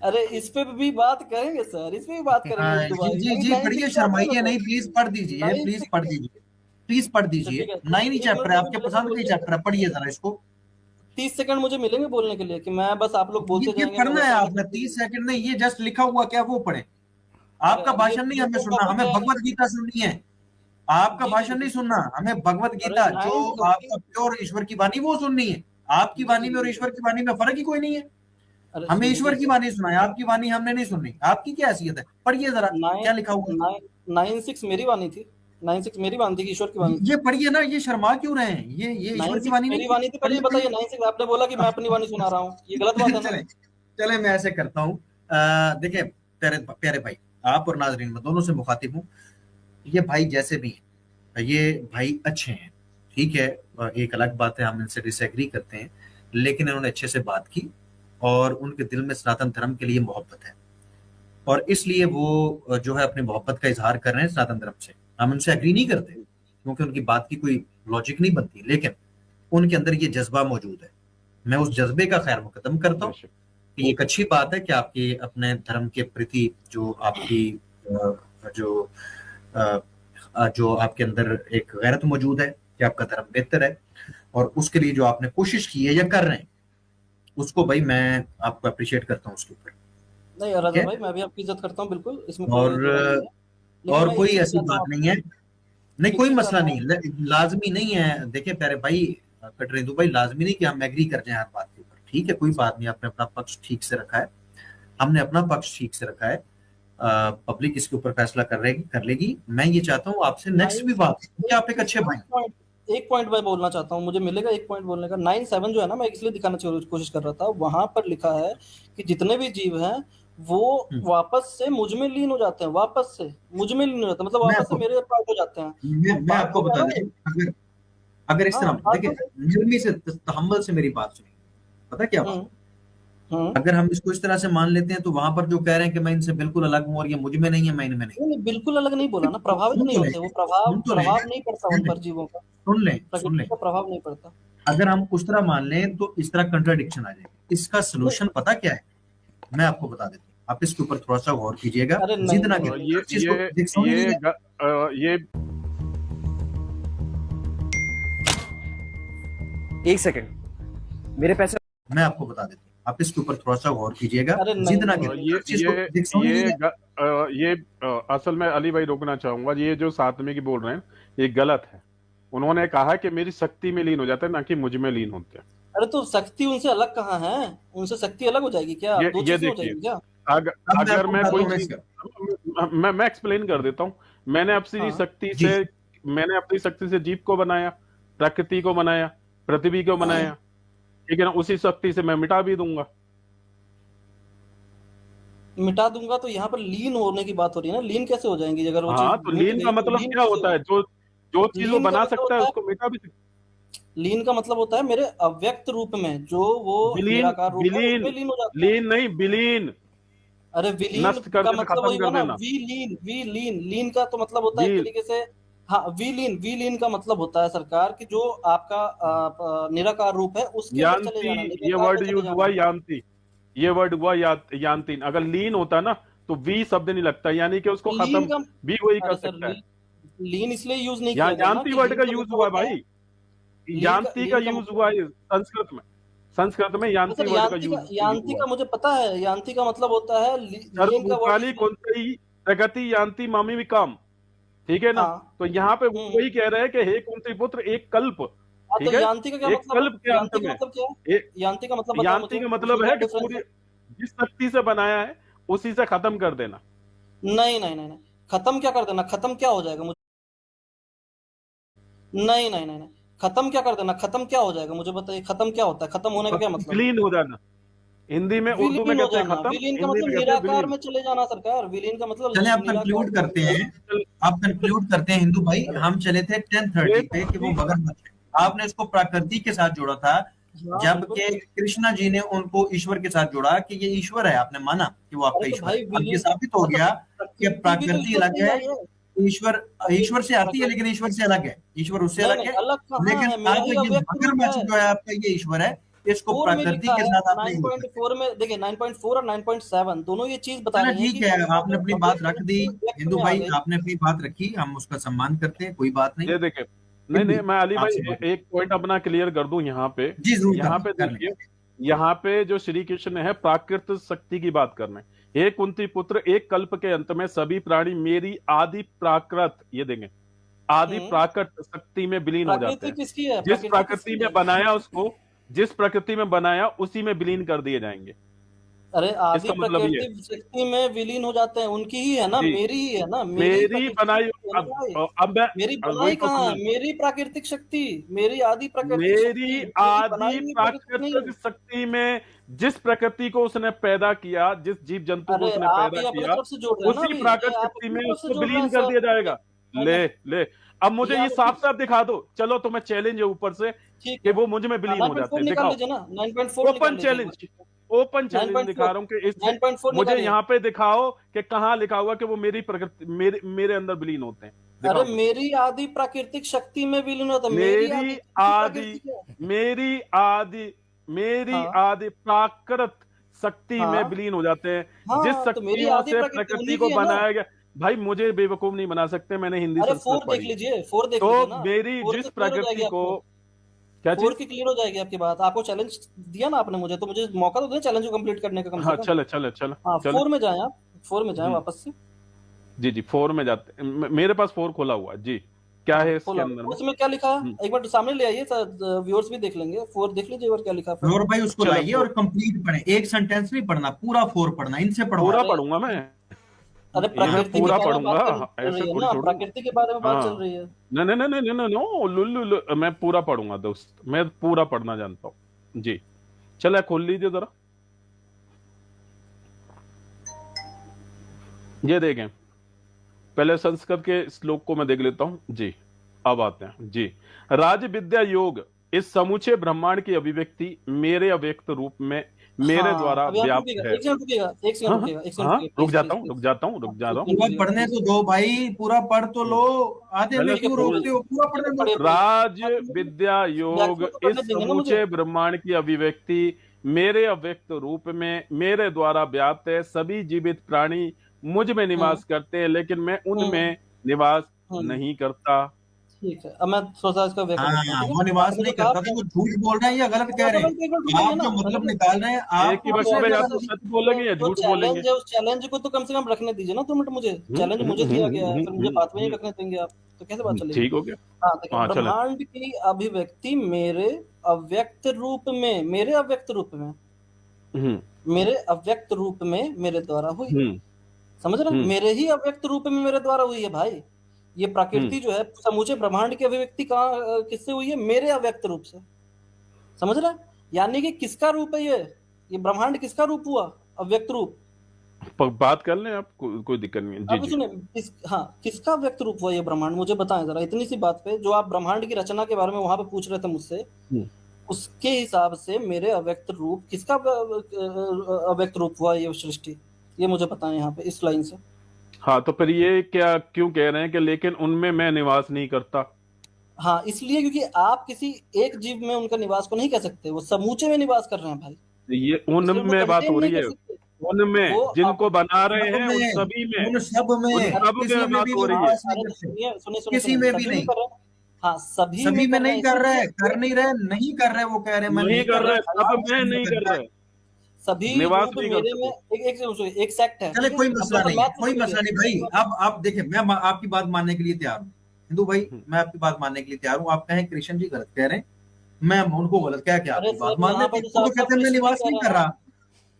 अरे इस पे भी बात करेंगे सर, इस पे भी बात करेंगे हाँ, गुड्डू जी भाई, जी अभी जी 9 पढ़िए, 6 पे आते हैं ना शर्माइए सर, नहीं, प्लीज पढ़ दीजिए, 9 प्लीज 6 पढ़ दीजिए, प्लीज पढ़ अच्छा दीजिए। ठीक है, 9 ही 1 चैप्टर मिनट है, मुझे आपके मिलेगा पसंद का ही बोलने, चैप्टर है, पढ़िए जरा इसको। 30 सेकंड मुझे मिलेंगे बोलने के लिए, कि मैं बस आप लोग बोलते ये जाएंगे, मैं करना है वैसे आपने, 30 सेकंड नहीं, ये जस्ट लिखा हुआ क्या वो पढ़े। अरे आपका अब भाषण नहीं ये हमें तो सुनना, टॉपिक हमें है। भगवत गीता सुननी है। आपका जी जी भाषण नहीं जी, सुनना, हमें भगवत अरे गीता जो 9:30, आपका प्योर ईश्वर की वाणी वो सुननी है। आपकी जी जी वाणी में और जी, ईश्वर की वाणी में फर्क ही कोई नहीं है। अरे हमें सुनिए ईश्वर की सर, वाणी सुनाए, आपकी वाणी हमने नहीं सुननी। आपकी क्या हैसियत है, पढ़िए जरा क्या लिखा हुआ है। 9 6 मेरी वाणी थी, 9 6 मेरी वाणी थी कि ईश्वर की वाणी थी। ये पढ़िए ना, ये शर्मा क्यों रहे हैं, ये 9 ईश्वर की 6 वाणी मेरी नहीं है। वाणी थी, पहले पढ़िए ये बताइए, पढ़िए। 9 6 आपने बोला कि मैं अपनी वाणी सुना रहा हूँ, ये गलत बात है ना। चले चले, मैं ऐसे करता हूँ। देखिए प्यारे प्यारे भाई, आप और नाजरीन, मैं दोनों से मुखातिब हूँ। ये भाई जैसे भी हैं, ये भाई अच्छे हैं, ठीक है। एक अलग बात है, हम इनसे डिसएग्री करते हैं, लेकिन इन्होंने अच्छे से बात की और उनके दिल में सनातन धर्म के लिए मोहब्बत है, और इसलिए वो जो है अपनी मोहब्बत का इजहार कर रहे हैं सनातन धर्म से। हम उनसे एग्री नहीं करते क्योंकि उनकी बात की कोई लॉजिक नहीं बनती, लेकिन उनके अंदर ये जज्बा मौजूद है। मैं उस जज्बे का खैर मुकदम करता हूँ। ये एक अच्छी बात है कि आपके अपने धर्म के प्रति जो आपकी जो आपके अंदर एक गैरत मौजूद है कि आपका धर्म बेहतर है, और उसके लिए जो आपने कोशिश की है या कर रहे हैं, उसको भाई मैं आपको अप्रिशिएट करता हूँ उसके ऊपर। नहीं राजा भाई, मैं भी आपकी इज्जत करता हूँ बिल्कुल, इसमें कोई और दो राय नहीं है, लेकिन और मैं कोई एक चीज ऐसी चाहता बात हूँ, नहीं है, नहीं एक कोई चीज मसला चाहता नहीं, हूँ, लाजमी नहीं है। देखिए प्यारे भाई, कटरेंदु भाई, लाजमी नहीं कि हम एग्री कर जाएं हर बात के ऊपर, ठीक है, कोई बात नहीं। आपने अपना पक्ष ठीक से रखा है, हमने अपना पक्ष ठीक से रखा है। पब्लिक इसके ऊपर फैसला कर लेगी। मैं ये चाहता हूँ आपसे नेक्स्ट भी बात, क्योंकि आप एक अच्छे भाई। एक पॉइंट मैं बोलना चाहता हूँ, मुझे मिलेगा एक पॉइंट बोलने का। 9 7 जो है ना, मैं इसलिए दिखाना कोशिश कर रहा था, वहां पर लिखा है कि जितने भी जीव हैं वो वापस से मुझ में लीन हो जाते हैं, वापस से मुझ में लीन हो जाते हैं, मतलब वापस से मेरे पार्ट हो जाते हैं। मैं आपको बता दें, अगर इस हाँ, तरह बात देखिए, तो निर्मी से तहम्मुल से मेरी बात सुनिए, पता क्या बात, अगर हम इसको इस तरह से मान लेते हैं तो वहां पर जो कह रहे हैं कि मैं इनसे बिल्कुल अलग हूं और ये मुझ में नहीं है, मैं इनमें नहीं, नहीं नहीं, बिल्कुल अलग नहीं बोला ना, प्रभावित सुन नहीं तो होते वो, लें, प्रभाव सुन तो लें, प्रभाव नहीं पड़ता उन पर जीवों का, सुन लें, सुन प्रकृति लें। का प्रभाव नहीं पड़ता। अगर हम उस तरह मान लें तो इस तरह कंट्राडिक्शन आ जाएगी। इसका नहीं, सोल्यूशन पता क्या है, मैं आपको बता देता हूँ, आप इसके ऊपर थोड़ा सा गौर कीजिएगा, अरे नहीं जिद ना नहीं करें, नहीं, हर चीज को देख समझ लीजिए। ये एक सेकंड, मेरे पैसे मैं आपको बता देता हूँ, आप इसके ऊपर थोड़ा सा गौर कीजिएगा, अरे नहीं जिद ना नहीं करें, नहीं, हर चीज को देख समझ लीजिए। ये असल में अली भाई रोकना चाहूंगा, ये जो सातवें की बोल रहे हैं ये गलत है। उन्होंने कहा कि मेरी शक्ति में लीन हो जाता है, ना कि मुझ में लीन होते हैं। अरे तो शक्ति उनसे अलग कहाँ है, उनसे शक्ति अलग हो जाएगी क्या, ये दो ये चीजें हो देखिए, जाएगी क्या? अगर अब मैं अगर आपको मैं बताता कोई हूँ चीज, इसका। मैं एक्सप्लेन कर देता हूँ। हाँ मैंने अपनी शक्ति से जीव को बनाया, प्रकृति को बनाया, पृथ्वी को बनाया, ठीक है ना, उसी शक्ति से मैं मिटा भी दूंगा। मिटा दूंगा तो यहाँ पर लीन होने की बात हो रही है ना, लीन कैसे हो जाएंगी अगर वो चीज हाँ, तो मिट लीन गई का तो मतलब लीन क्या कैसे होता है, होगी? जो जो चीज वो लीन का बना मतलब सकता है होता है, उसको मिटा भी सकता लीन का मतलब होता है मेरे अव्यक्त रूप में जो वो है। विलीन, निराकार रूप है विलीन, उसमें लीन हो जाता है। लीन नहीं, विलीन, अरे विलीन नष्ट कर का देना, मतलब खत्म वही हुआ कर ना, देना। लीन लीन का तो मतलब होता है एक वील, तरीके से, हाँ लीन का मतलब होता है सरकार कि जो आपका निराकार रूप है उसके अंदर चले यान्ति, जाना, ये निर्विकार में वर्ड चले यूज हुआ जाना। यान्ति, ये वर्ड हुआ यान्ति। अगर लीन होता ना तो वी शब्द नहीं लगता, यानी कि उसको लीन खत्म का, भी वही कर अरे सर सकता है। लीन इसलिए यूज नहीं यहाँ किया गया ना यान्ति कि वर्ड लीन का का यूज मतलब हुआ है होता है, भाई, यान्ति का लीन का यूज मतलब, हुआ है संस्कृत में, संस्कृत में अरे यान्ति सर वर्ड का यूज यान्ति हुआ का है। मुझे पता है, यान्ति का मतलब होता है लीन का वर्ड सर्वभूतानि इसलिए, कौन्तेयी प्रगति यान्ति मामी विकाम, ठीक है ना। हाँ तो यहाँ पे वो हम्म, वही कह रहे हैं कि हे कुंती पुत्र, एक कल्प, हाँ तो ठीक है, यान्ति का क्या एक मतलब कल्प है, के अंत यान्ति का में मतलब क्या है, एक यान्ति का मतलब बताओ यान्ति मुझे, का उसमें मतलब क्या है कि डिफरेंस पूरी है? जिस शक्ति से बनाया है उसी से खत्म कर देना। नहीं नहीं नहीं नहीं, खत्म क्या कर देना, खत्म क्या हो जाएगा मुझे, नहीं नहीं नहीं नहीं, खत्म क्या कर देना, खत्म क्या हो जाएगा मुझे बताइए, खत्म क्या होता है, खत्म होने का क्या मतलब है? विलीन हो जाना, हिंदी में, उर्दू में विलीन हो कहते हैं जाना, खत्म, विलीन का हिंदी मतलब में कहते हैं निराकार विलीन। में चले जाना सरकार, विलीन का मतलब चले आप निराकार कंक्लूड में करते चले हैं, आप कंक्लूड करते हैं हिंदू भाई। चलो, हम चले थे 10:30 पे कि वो ये मगरमच्छ है, आपने इसको प्रकृति के साथ जोड़ा था, जाना। हाँ बिल्कुल, जबकि कृष्णा जी ने उनको ईश्वर के साथ जोड़ा कि ये ईश्वर है, आपने माना कि वो अरे आपका तो ईश्वर है। भाई अब ये विलीन साबित हो मतलब गया कि प्रकृति भी तो प्रकृति ईश्वर अलग से ही है, आई है, ईश्वर ईश्वर से आती है, लेकिन ईश्वर से अलग है, ईश्वर उससे नहीं अलग नहीं है। अलग कहाँ लेकिन है, मेरा अब ही ये अव्यक्त रूप मगरमच्छ है। जो है आपका, ये ईश्वर है, इसको 4 में प्रकृति लिखा के है, साथ आप नहीं जोड़ सकते। 9.4 में देखिए, 9.4 और 9.7 दोनों ये चीज बता चलो रही हैं ठीक कि है, आपने अगर अपनी बात अव्यक्त रख रूप दी से व्यक्त हिंदू में आ भाई, गई, आपने अपनी बात रखी, हम उसका सम्मान करते हैं, कोई बात नहीं। ये देखे, नहीं फिर भी नहीं, मैं अली भाई आपसे बात, एक पॉइंट अपना क्लियर कर दूं यहाँ पे। जी जरूर यहाँ पे कर लें। देखिए, यहाँ पे जो श्री कृष्ण है प्राकृत शक्ति की बात कर रहे हैं। हे कुंती पुत्र, एक कल्प के अंत में सभी प्राणी मेरी आदि प्राकृत, ये देंगे, आदि प्राकृत शक्ति में विलीन हो जाते प्रकृति हैं। किसकी है, जिस प्रकृति प्रकृति किसकी में है? बनाया उसको, जिस प्रकृति में बनाया उसी में विलीन कर दिए जाएंगे। अरे आदि इसका मतलब ये है, प्रकृति शक्ति में विलीन हो जाते हैं, उनकी ही है ना, जी, मेरी ही है ना, मेरी मेरी प्राकृतिक बनाई, शक्ति है ना भाई, अब मैं, मेरी वही बनाई तो कहाँ है, समझ, मेरी प्राकृतिक शक्ति, मेरी आदि प्राकृतिक शक्ति, मेरी मेरी बनाई आदि हुई प्रकृति नहीं प्राकृतिक है। शक्ति में जिस प्रकृति को उसने पैदा किया, जिस जीव जंतु को अरे उसने आप पैदा ही अपने किया, तरफ से जोड़ रहे हैं ना, उसी अभी ये प्राकृत आप शक्ति अपनी में तरफ से उसको जोड़ रहे हैं विलीन कर दिया जाएगा। नहीं ले नहीं, ले, अब मुझे ये ये आप साफ अपनी, साफ दिखा दो, चलो तुम्हें चैलेंज है ऊपर से ठीक कि है, वो मुझ में विलीन हो जाते 9.4 हैं, निकाल दिखाओ। लीजिए ना, 9.4 निकाल ओपन लीजिए एक चैलेंज, बार, ओपन चैलेंज दिखा 9.4, रहा हूँ कि इस 9.4 मुझे निकालिए। यहाँ पे दिखाओ कि कहाँ लिखा हुआ कि वो मेरी प्रकृति, मेरे अंदर विलीन होते हैं, अरे दिखाओ। मेरी आदि प्राकृतिक शक्ति में विलीन होता है, मेरी आदि मेरी कौन सी आदि, प्राकृतिक है? मेरी आदि, मेरी हाँ आदि प्राकृत शक्ति में हाँ विलीन हो जाते हैं। जिस हाँ, तो मेरी शक्तियों आदि से प्रकृति प्रकृति उन्हीं को की है ना। बनाया गया, भाई मुझे बेवकूफ नहीं बना सकते, मैंने हिंदी अरे संस्कृत 4 देख पढ़ी है। लीजिए, 4 देख तो लीजिए ना, मेरी 4 जिस की क्लियर हो जाएगी प्रकृति को, आपको, क्या 4 चीज, की क्लियर हो जाएगी आपकी बात, आपको चैलेंज दिया ना आपने मुझे, तो मुझे मौका तो दे चैलेंज को कंप्लीट करने का कम से हाँ कम। चले चले चले हाँ चले, 4 में जाएं आप, 4 में जाएं हम्म, वापस से। जी जी, 4 में जाते, मेरे पास 4 खोला हुआ है जी, क्या हाँ है इसके खोला, अंदर में। उसमें क्या लिखा है हम्म, एक बार सामने ले आइए, व्यूअर्स भी देख लेंगे, 4 देख लीजिए और क्या लिखा है 4 और में। भाई उसको चलो लाइए और कंप्लीट पढ़े, एक सेंटेंस नहीं पढ़ना, पूरा 4 पढ़ना, इनसे पूरा पढ़वाए। अरे पढ़ूंगा मैं, अरे ये मैं प्रकृति के पूरा बारे में बात पढ़ूंगा, चल ऐसे रही है थोड़ी ना, छोड़ूंगा। प्रकृति के बारे में बात चल हाँ, रही है। नहीं नहीं नहीं नहीं नहीं, नो लुल्लु, मैं पूरा पढ़ूंगा दोस्त, मैं पूरा पढ़ना जानता हूँ जी। चले खोल लीजिए जरा, ये देखें, पहले संस्कृत के श्लोक को मैं देख लेता हूँ जी। अब आते हैं जी। राज विद्या योग इस समूचे ब्रह्मांड की अभिव्यक्ति मेरे अव्यक्त रूप में मेरे द्वारा हाँ, अभी आप व्याप्त रुकिएगा, है। एक सेकंड रुकिएगा, एक सेकंड हाँ रुकिएगा, एक सेकंड हाँ, रुकिएगा, रुक प्लीज जाता प्लीज हूँ, रुक प्लीज जाता हूँ, रुक जा रहा हूँ। पूरा पढ़ने तो दो भाई, पूरा पढ़ तो लो, आधे में पहले क्यों तो रोकते हो, पूरा पढ़ने दो। पढ़िए, राज पढ़िए। विद्या योग व्याख्या तो इस पढ़ने देंगे ना मुझे। समूचे ब्रह्मांड की अभिव्यक्ति मेरे अव्यक्त रूप में मेरे द्वारा व्याप्त है। सभी जीवित प्राणी मुझ में निवास करते हैं, लेकिन मैं उनमें निवास नहीं करता। ठीक है, अब मैं सोचा इसका व्याख्या करता हूँ, हाँ, ठीक है? वो निवास आपने नहीं जो कहा करता, तो वो झूठ बोल रहे हैं या गलत कह रहे हैं। आप जो मतलब निकाल रहे हैं, आप एक ही वक्त में या तो सच बोलेंगे या झूठ बोलेंगे। चैलेंज है, उस चैलेंज को तो कम से कम रखने दीजिए ना 2 मिनट मुझे। चैलेंज मुझे दिया गया है, फिर मुझे बात में नहीं रखने देंगे आप, तो कैसे बात चलेगी? ठीक हो गया। हाँ, देखिए, हाँ, चलें। ब्रह्मांड की अभिव्यक्ति मेरे अव्यक्त रूप में, मेरे अव्यक्त रूप में, मेरे अव्यक्त रूप में मेरे द्वारा हुई। समझ रहे हैं? मेरे ही अव्यक्त रूप में मेरे द्वारा हुई है भाई। ये प्रकृति जो है, समूचे ब्रह्मांड की अभिव्यक्ति कहाँ किससे हुई है? मेरे अव्यक्त रूप से। समझ रहे हैं? यानी कि किसका रूप है ये ब्रह्मांड किसका रूप हुआ? अव्यक्त रूप। बात कर लें आप, कोई दिक्कत नहीं है। जी अब जी। सुने, किसका व्यक्त रूप हुआ ये ब्रह्मांड? मुझे बताएं जरा, इतनी सी बात पे, जो आप ब्रह्मांड की रचना के बारे में वहां पे पूछ रहे थे मुझसे, उसके हिसाब से मेरे अव्यक्त रूप किसका अव्यक्त रूप हुआ ये सृष्टि? ये मुझे बताएं यहाँ पे इस लाइन से। हाँ, तो फिर ये क्या क्यों कह रहे हैं कि लेकिन उनमें मैं निवास नहीं करता? हाँ, इसलिए क्योंकि आप किसी एक जीव में उनका निवास को नहीं कह सकते, वो समूचे में निवास कर रहे हैं भाई। ये उनमें बात हो रही है, उनमें जिनको बना रहे हैं उन सभी में, उन सब में, किसी में बात भी हो रही है। निवास नहीं करते। सुनिए, किसी में भी नहीं। हाँ, सभी में नहीं कर रहे, कर नहीं रहे, नहीं कर रहे, वो कह रहे हैं मैं नहीं कर रहे, सब में नहीं कर रहे, सभी निवास रूप नहीं मेरे करते। में एक सेक्ट है। चले, कोई मसला नहीं, कोई मसला नहीं भाई। अब अब आप देखें, मैं आपकी बात मानने के लिए तैयार हूँ हिंदू भाई, मैं आपकी बात मानने के लिए तैयार हूँ। आप कहें कृष्ण जी गलत कह रहे हैं, मैं उनको गलत कह के आपकी बात मान लेते हैं। तो कहते हैं मैं निवास नहीं कर रहा,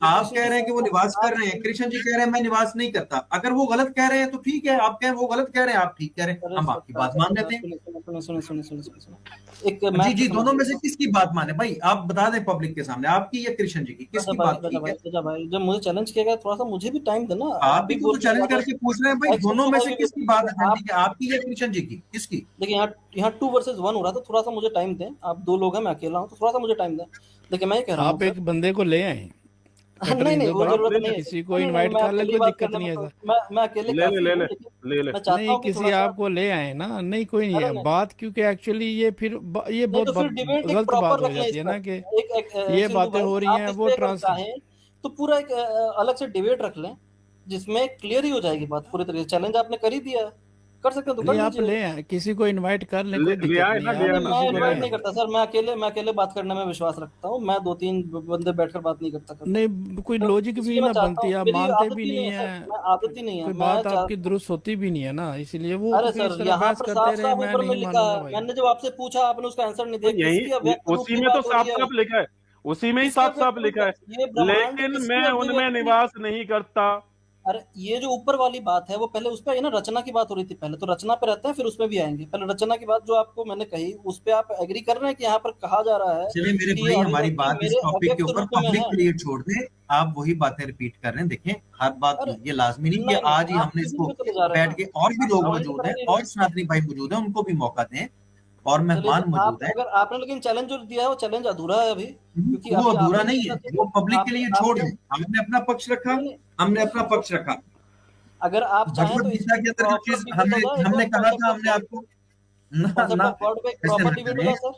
आप कह रहे हैं कि वो निवास कर रहे हैं, कृष्ण जी कह रहे हैं मैं निवास नहीं करता। अगर वो गलत कह रहे हैं तो ठीक है, आप कहें वो गलत कह रहे हैं, आप ठीक कह रहे हैं, हम आपकी बात मान लेते हैं। सुनिए, जी, दोनों में से किसकी बात माने भाई? आप बता दें पब्लिक के सामने, आपकी या कृष्ण जी की, किसकी बात ठीक है? भाई, जब मुझे चैलेंज किया गया, थोड़ा सा मुझे भी टाइम देना। आप भी तो चैलेंज करके पूछ रहे हैं भाई, दोनों में से किसकी बात ठीक है, आपकी या कृष्ण जी की, किसकी? देखिए, यहाँ 2 वर्सेस 1 हो रहा है, तो थोड़ा सा मुझे टाइम दें। आप 2 लोग हैं, मैं अकेला हूँ, तो थोड़ा सा मुझे टाइम दें। देखिए, मैं ये कह रहा हूँ, आप एक बंदे को ले आए, नहीं, वो जरूरत नहीं है, किसी को इनवाइट कर ले, कोई दिक्कत नहीं है। मैं अकेले ले नहीं, किसी आपको ले आए ना, नहीं कोई नहीं है बात, क्योंकि एक्चुअली ये बहुत गलत बात हो जाती है ना कि ये बातें हो रही हैं, वो ट्रांसफर, तो पूरा एक अलग से डिबेट रख लें जिसमें क्लियर ही हो जाएगी बात पूरी तरीके से। चैलेंज आपने कर ही दिया है, कर सकते हो तो कर आप लीजिए। ले आए, किसी को इनवाइट कर ले, कोई दिक्कत नहीं है। मैं इनवाइट नहीं करता सर, मैं अकेले बात करने में विश्वास रखता हूँ। मैं 2-3 बंदे बैठकर बात नहीं करता। नहीं, कोई लॉजिक भी ना बनती, आप मानते भी नहीं है, आदत ही नहीं है, कोई बात आपकी दुरुस्त होती भी नहीं है ना, इसलिए वो अरे सर, यहाँ पर साफ-साफ ऊपर में लिखा है। मैंने जब आपसे पूछा, आपने उसका आंसर नहीं दिया। यही उसी में तो साफ-साफ लिखा है, उसी में ही साफ-साफ लिखा है, लेकिन मैं उनमें निवास नहीं करता। अरे, ये जो ऊपर वाली बात है वो पहले उस पे है ना, रचना की बात हो रही थी। पहले तो रचना पे रहते हैं, फिर उसमें भी आएंगे। पहले रचना की बात जो आपको मैंने कही, उस पे आप एग्री कर रहे हैं कि यहाँ पर कहा जा रहा है। चलिए मेरे भाई, हमारी बात इस टॉपिक के ऊपर पब्लिक के लिए छोड़ दें। आप वही बातें रिपीट कर रहे हैं। देखें, हर बात ये लाजमी नहीं कि आज ही हमने इसको बैठ के, और भी लोग मौजूद हैं, और सनातनी भाई मौजूद हैं, उनको भी मौका दें, और मेहमान मौजूद हैं। अगर आपने लेकिन चैलेंज जो दिया है वो चैलेंज अधूरा है अभी, क्योंकि वो अधूरा नहीं है, वो पब्लिक के लिए छोड़ दें। हमने अपना पक्ष रखा, हमने अपना पक्ष रखा। अगर आप चाहें तो गीता के अंदर जो चीज हमने कहा था, हमने आपको प्रॉपर डिबेट होगा सर,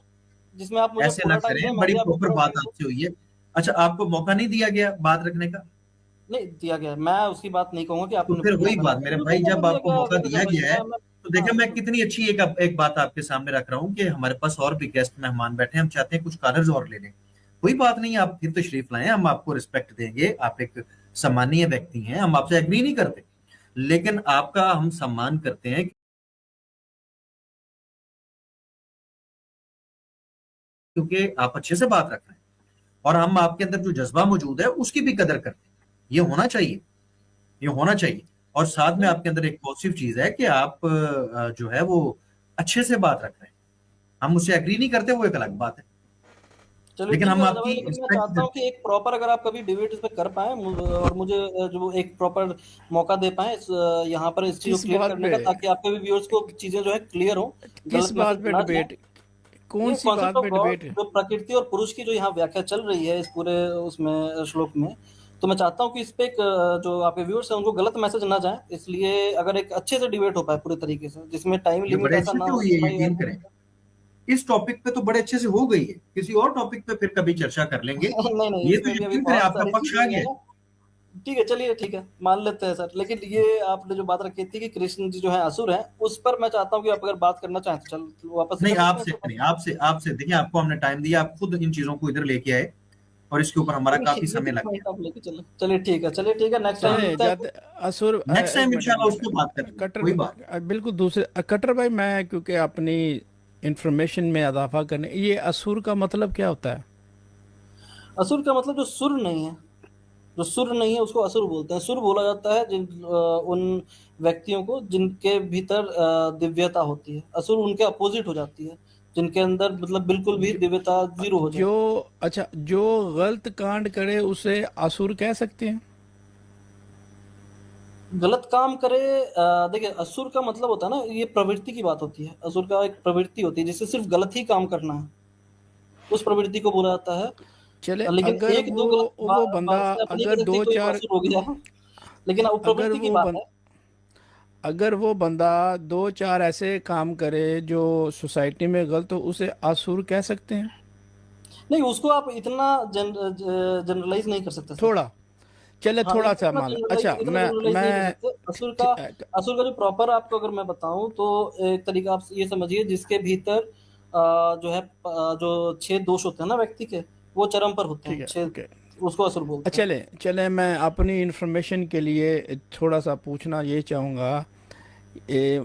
जिसमें आप मुझे ऐसे ना करें। बड़ी प्रॉपर बात आपसे हुई है। अच्छा, आपको मौका नहीं दिया गया बात रखने का? नहीं दिया गया, मैं उसकी बात नहीं कहूंगा कि तो फिर वही बात मेरे भाई, जब आपको मौका दिया गया है तो देखिए, मैं कितनी अच्छी एक बात आपके सामने रख रहा हूँ कि हमारे पास और भी गेस्ट मेहमान बैठे हैं, हम चाहते हैं कुछ कॉलर्स और ले लें। कोई बात नहीं, आप फिर तशरीफ लाएं, हम आपको रिस्पेक्ट देंगे। आप एक सम्मानीय व्यक्ति हैं, हम आपसे एग्री नहीं करते, लेकिन आपका हम सम्मान करते हैं क्योंकि आप अच्छे से बात रख रहे हैं, और हम आपके अंदर जो जज्बा मौजूद है उसकी भी कदर करते हैं। ये होना चाहिए, ये होना चाहिए। और साथ में आपके अंदर एक पॉजिटिव चीज है कि आप जो है वो अच्छे से बात रख रहे हैं। हम उससे एग्री नहीं करते, वो एक अलग बात है। चलिए लेकिन ठीक हम है राजा आपकी भाई, लेकिन मैं रिस्पेक्ट चाहता हूँ कि एक प्रॉपर अगर आप कभी डिबेट इस पे कर पाए और मुझे जो एक प्रॉपर मौका दे पाए यहाँ पर इस चीज को किस क्लियर बात करने पे, का, ताकि आपके भी व्यूअर्स को चीजें जो है क्लियर हो, किस गलत बात मैसेज पे ना जाए। डिबेट, कौन ये सी कॉन्सेप्ट बात ऑफ पे गॉड, डिबेट? जो प्रकृति और पुरुष की जो यहाँ व्याख्या चल रही है इस पूरे उसमें श्लोक में, तो मैं चाहता हूँ कि इस पे एक जो आपके व्यूअर्स हैं उनको गलत मैसेज ना जाए, इसलिए अगर एक अच्छे से डिबेट हो पाए पूरे तरीके से, जिसमें टाइम ये लिमिट बड़े ऐसा अच्छे ना से हो हुई कि है, भाई यकीन करें। इस टॉपिक पे तो बड़े अच्छे से हो गई है, किसी और टॉपिक पे फिर कभी चर्चा कर लेंगे। नहीं नहीं, ये तो इसमें भी अभी यकीन करें बहुत आपका सारी पक्ष चीजें आ गया है। हैं। ठीक है, चलिए ठीक है, मान लेते हैं सर, लेकिन ये आपने जो बात रखी थी कि कृष्ण जी जो है असुर हैं, उस पर मैं चाहता हूँ कि आप अगर बात करना चाहें तो चल वापस से नहीं, कर सकते हैं आपसे इस पर नहीं, आपसे आपसे देखिए, आपको हमने टाइम दिया, आप खुद इन चीजों को इधर लेके आए और इसके ऊपर हमारा बात। काफी ये समय तो लग पॉइंट आप लेके चलो, चलिए ठीक है, चलिए ठीक है, नेक्स्ट टाइम चले मिलते हैं। जाते असुर गया। नेक्स्ट एक टाइम मिनट, इंशाल्लाह उसको बात करेंगे, कटर कोई बात। बिल्कुल दूसरे कटर भाई, मैं क्योंकि अपनी इंफॉर्मेशन में इजाफा करने, ये असुर का मतलब क्या होता है? असुर का मतलब जो सुर नहीं है, जो सुर नहीं है उसको असुर बोलते हैं। सुर बोला जाता है उन व्यक्तियों को जिनके भीतर दिव्यता होती है। असुर उनके अपोजिट हो जाती है, जिनके अंदर मतलब बिल्कुल भी जो, दिव्यता जीरो हो जाए। जो अच्छा, जो गलत कांड करे उसे असुर कह सकते हैं? गलत काम करे, देखिए असुर का मतलब होता है ना, ये प्रवृत्ति की बात होती है। असुर का एक प्रवृत्ति होती है जिससे सिर्फ गलत ही काम करना है, उस प्रवृत्ति को बोला जाता है। चले, लेकिन अगर एक दो गलत वो बंदा, बात से आप नहीं अगर कह सकते दो कोई चार, असुर हो गया, लेकिन वो अगर प्रवृत्ति की वो बात बंद है। अगर वो बंदा दो चार ऐसे काम करे जो सोसाइटी में गलत हो, उसे असुर कह सकते हैं? नहीं, उसको आप इतना जनरलाइज नहीं कर सकते सर। थोड़ा, चले हाँ, थोड़ा सा इतना मान, जनरलाइज अच्छा, इतना जनरलाइज नहीं कर मैं सकते। ठ- असुर का जो प्रॉपर आपको अगर मैं बताऊं तो एक तरीका आप ये समझिए, जिसके भीतर जो है जो 6 दोष होते हैं ना व्यक्ति के, वो चरम पर होते ठीक हैं है, 6, ओके। उसको असुर बोलते हैं। चले चले, मैं अपनी इंफॉर्मेशन के लिए थोड़ा सा पूछना ये चाहूँगा, ये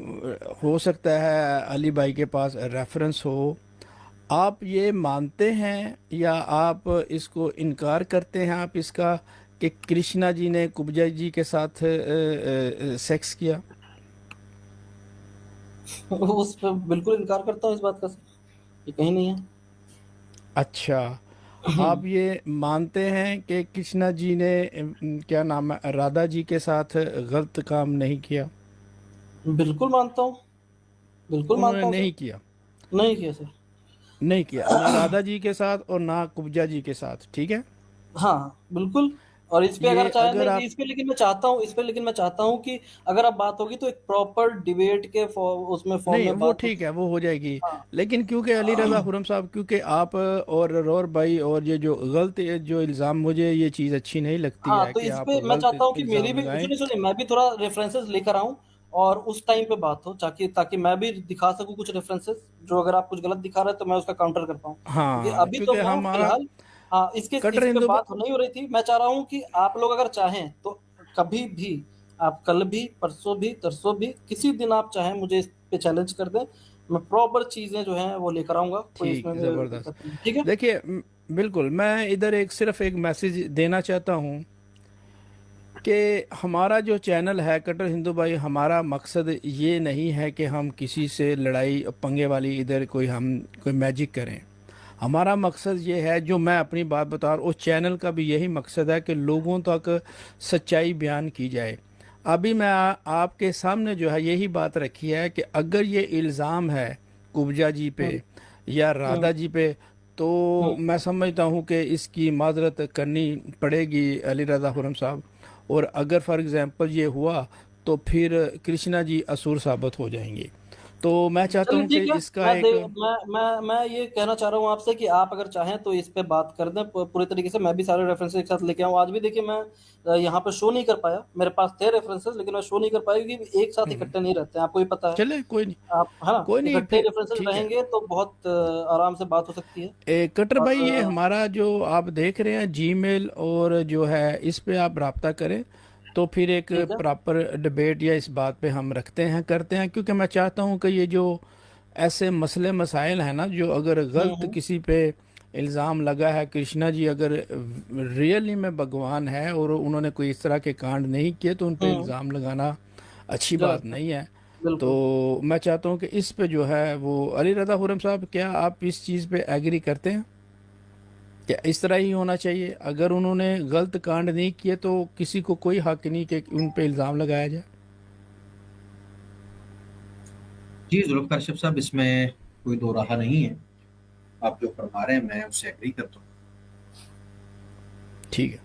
हो सकता है अली भाई के पास रेफरेंस हो, आप ये मानते हैं या आप इसको इनकार करते हैं आप इसका, कि कृष्णा जी ने कुब्जा जी के साथ सेक्स किया? उस पर बिल्कुल इनकार करता हूँ इस बात का सर, ये कहीं नहीं है। अच्छा, आप ये मानते हैं कि कृष्णा जी ने क्या नाम है, राधा जी के साथ गलत काम नहीं किया? बिल्कुल मानता हूँ, बिल्कुल उन्होंने मानता हूँ नहीं सर। किया? नहीं किया सर। नहीं किया ना राधा जी के साथ और ना कुब्जा जी के साथ, ठीक है। हाँ बिल्कुल। और इस पे ये अगर चाहे अगर नहीं, आप, इस पे लेकिन मैं चाहता हूँ, इस पे लेकिन मैं चाहता हूँ कि अगर आप बात होगी तो एक प्रॉपर डिबेट के उसमें फॉर्म नहीं में वो बात ठीक होगी। है, वो हो जाएगी, हाँ लेकिन क्योंकि अली रज़ा खुरम साहब, क्योंकि आप और रौर भाई, और ये जो गलत जो इल्ज़ाम, मुझे ये चीज़ अच्छी नहीं लगती हाँ, है तो कि इस आप पे मैं गलत चाहता हूँ कि मेरी इल्ज़ाम भी लगाएं। सुनिए सुनिए, मैं भी थोड़ा रेफरेंसेस लेकर आऊँ और उस टाइम पे बात हो, ताकि ताकि मैं भी दिखा सकूँ कुछ रेफरेंसेस, जो अगर आप कुछ गलत दिखा रहे हैं तो मैं उसका काउंटर कर पाऊँ, क्योंकि हाँ, अभी तो क्योंकि मैं हमारा फिलहाल, हाँ इसके कट्टर इस पे हिंदू, बात हो नहीं हो रही थी। मैं चाह रहा हूँ कि आप लोग अगर चाहें तो कभी भी, आप कल भी, परसों भी, तरसों भी, किसी दिन आप चाहें मुझे इस पे चैलेंज कर दें, मैं प्रॉपर चीजें जो हैं वो लेकर आऊंगा, कोई ठीक, इसमें ज़बरदस्त। दिक्कत नहीं, ठीक है। देखिए, बिल्कुल, मैं इधर एक सिर्फ एक मैसेज देना चाहता हूँ कि हमारा जो चैनल है कट्टर हिंदू भाई, हमारा मकसद ये नहीं है कि हम किसी से लड़ाई पंगे वाली इधर कोई मैजिक करें। हमारा मकसद ये है, जो मैं अपनी बात बता रहा हूँ, उस चैनल का भी यही मकसद है कि लोगों तक सच्चाई बयान की जाए। अभी मैं आपके सामने जो है यही बात रखी है कि अगर ये इल्ज़ाम है कुब्जा जी पे हम्म, या हम्म, राधा जी पे, तो हम्म, मैं समझता हूँ कि इसकी माजरत करनी पड़ेगी अली रज़ा खुरम साहब। और अगर फॉर एग्ज़ाम्पल ये हुआ तो फिर कृष्णा जी असुर साबित हो जाएंगे। तो मैं चाहता चलिए हूँ कि ठीक है। इसका एक, मैं ये कहना चाह रहा हूँ आपसे कि आप अगर चाहें तो इस पे बात कर दें पूरे तरीके से। मैं भी सारे रेफरेंसेस एक साथ लेके आऊँ। आज भी देखिए मैं यहाँ पे शो नहीं कर पाया, मेरे पास थे रेफरेंसेस लेकिन मैं शो नहीं कर पाया, क्योंकि एक साथ इकट्ठे नहीं रहते हैं, आपको भी पता है। चले कोई नहीं, आप है ना, कोई नहीं, इकट्ठे फिर रेफरेंसेस ठीक है। रहेंगे तो बहुत आराम से बात हो सकती है। कटर भाई, और ये हमारा जो आप देख रहे हैं जीमेल और जो है, इस पे आप रब्ता करें तो फिर एक ठीक है। प्रॉपर डिबेट या इस बात पे हम रखते हैं, करते हैं, क्योंकि मैं चाहता हूं कि ये जो ऐसे मसले मसाइल हैं ना, जो अगर गलत हम्म, किसी पे इल्ज़ाम लगा है, कृष्णा जी अगर रियली में भगवान है और उन्होंने कोई इस तरह के कांड नहीं किए, तो उन पे हम्म, इल्ज़ाम लगाना अच्छी बात गलत है, नहीं है। बिल्कुल। तो मैं चाहता हूं कि इस पे जो है वो, अली रज़ा खुरम साहब, क्या आप इस चीज़ पे एग्री करते हैं? क्या इस तरह ही होना चाहिए? अगर उन्होंने गलत कांड नहीं किए तो किसी को कोई हक नहीं कि उन पे इल्ज़ाम लगाया जाए। जी जुल्फ़िकार अशरफ साहब, इसमें कोई दो राह नहीं है। आप जो फरमा रहे हैं मैं उससे एग्री करता हूँ। ठीक है,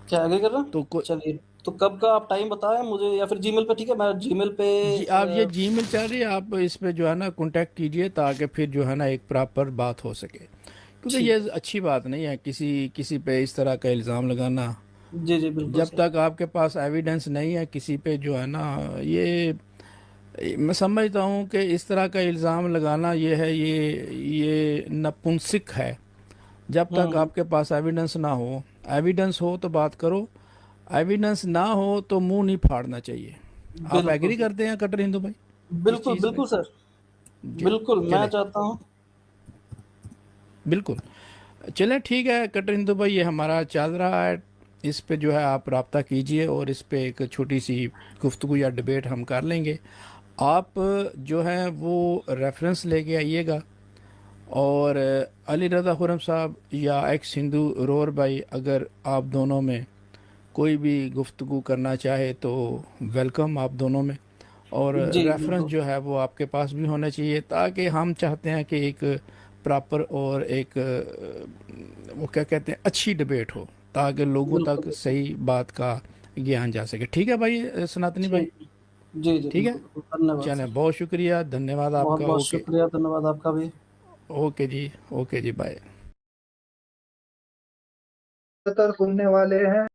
क्या आगे कर रहे हैं? तो चलिए, तो कब का आप टाइम बताएं मुझे, या फिर जीमेल पे? ठीक है, मैं जीमेल पे जी आप ये जीमेल चल रही है, आप इस पे जो है ना कांटेक्ट कीजिए ताकि फिर जो है ना एक प्रॉपर बात हो सके, क्योंकि ठीक ये अच्छी बात नहीं है किसी पे इस तरह का इल्ज़ाम लगाना। जी जी बिल्कुल जब सर। तक आपके पास एविडेंस नहीं है किसी पे जो है ना, ये मैं समझता हूँ कि इस तरह का इल्ज़ाम लगाना ये नपुंसक है। जब तक हम्म, आपके पास एविडेंस हो तो बात करो, एविडेंस ना हो तो मुंह नहीं फाड़ना चाहिए। आप बिल्कुल एग्री सर, करते हैं कटर हिंदू भाई इस बिल्कुल चीज़ में? बिल्कुल सर, जी बिल्कुल मैं चले, चाहता हूँ। बिल्कुल चलें, ठीक है कटर हिंदू भाई, ये हमारा चल रहा है, इस पे जो है आप रब्ता कीजिए और इस पे एक छोटी सी गुफ्तगू या डिबेट हम कर लेंगे। आप जो है वो रेफरेंस लेके आइएगा, और अली रज़ा खुरम साहब या एक्स हिंदू रोर भाई, अगर आप दोनों में कोई भी गुफ्तगू करना चाहे तो वेलकम आप दोनों में। और जी रेफरेंस बिल्कुल जो है वो आपके पास भी होना चाहिए, ताकि हम चाहते हैं कि एक प्रॉपर और एक वो क्या कहते हैं अच्छी डिबेट हो, ताकि लोगों बिल्कुल तक बिल्कुल। सही बात का ज्ञान जा सके। ठीक है भाई सनातनी भाई? ठीक, जी जी ठीक है, बिल्कुल बिल्कुल, धन्यवाद चलें, सर। बहुत शुक्रिया, धन्यवाद बहुत आपका। बहुत ओके, शुक्रिया, धन्यवाद आपका भी। ओके जी, बाय। सुनने वाले हैं।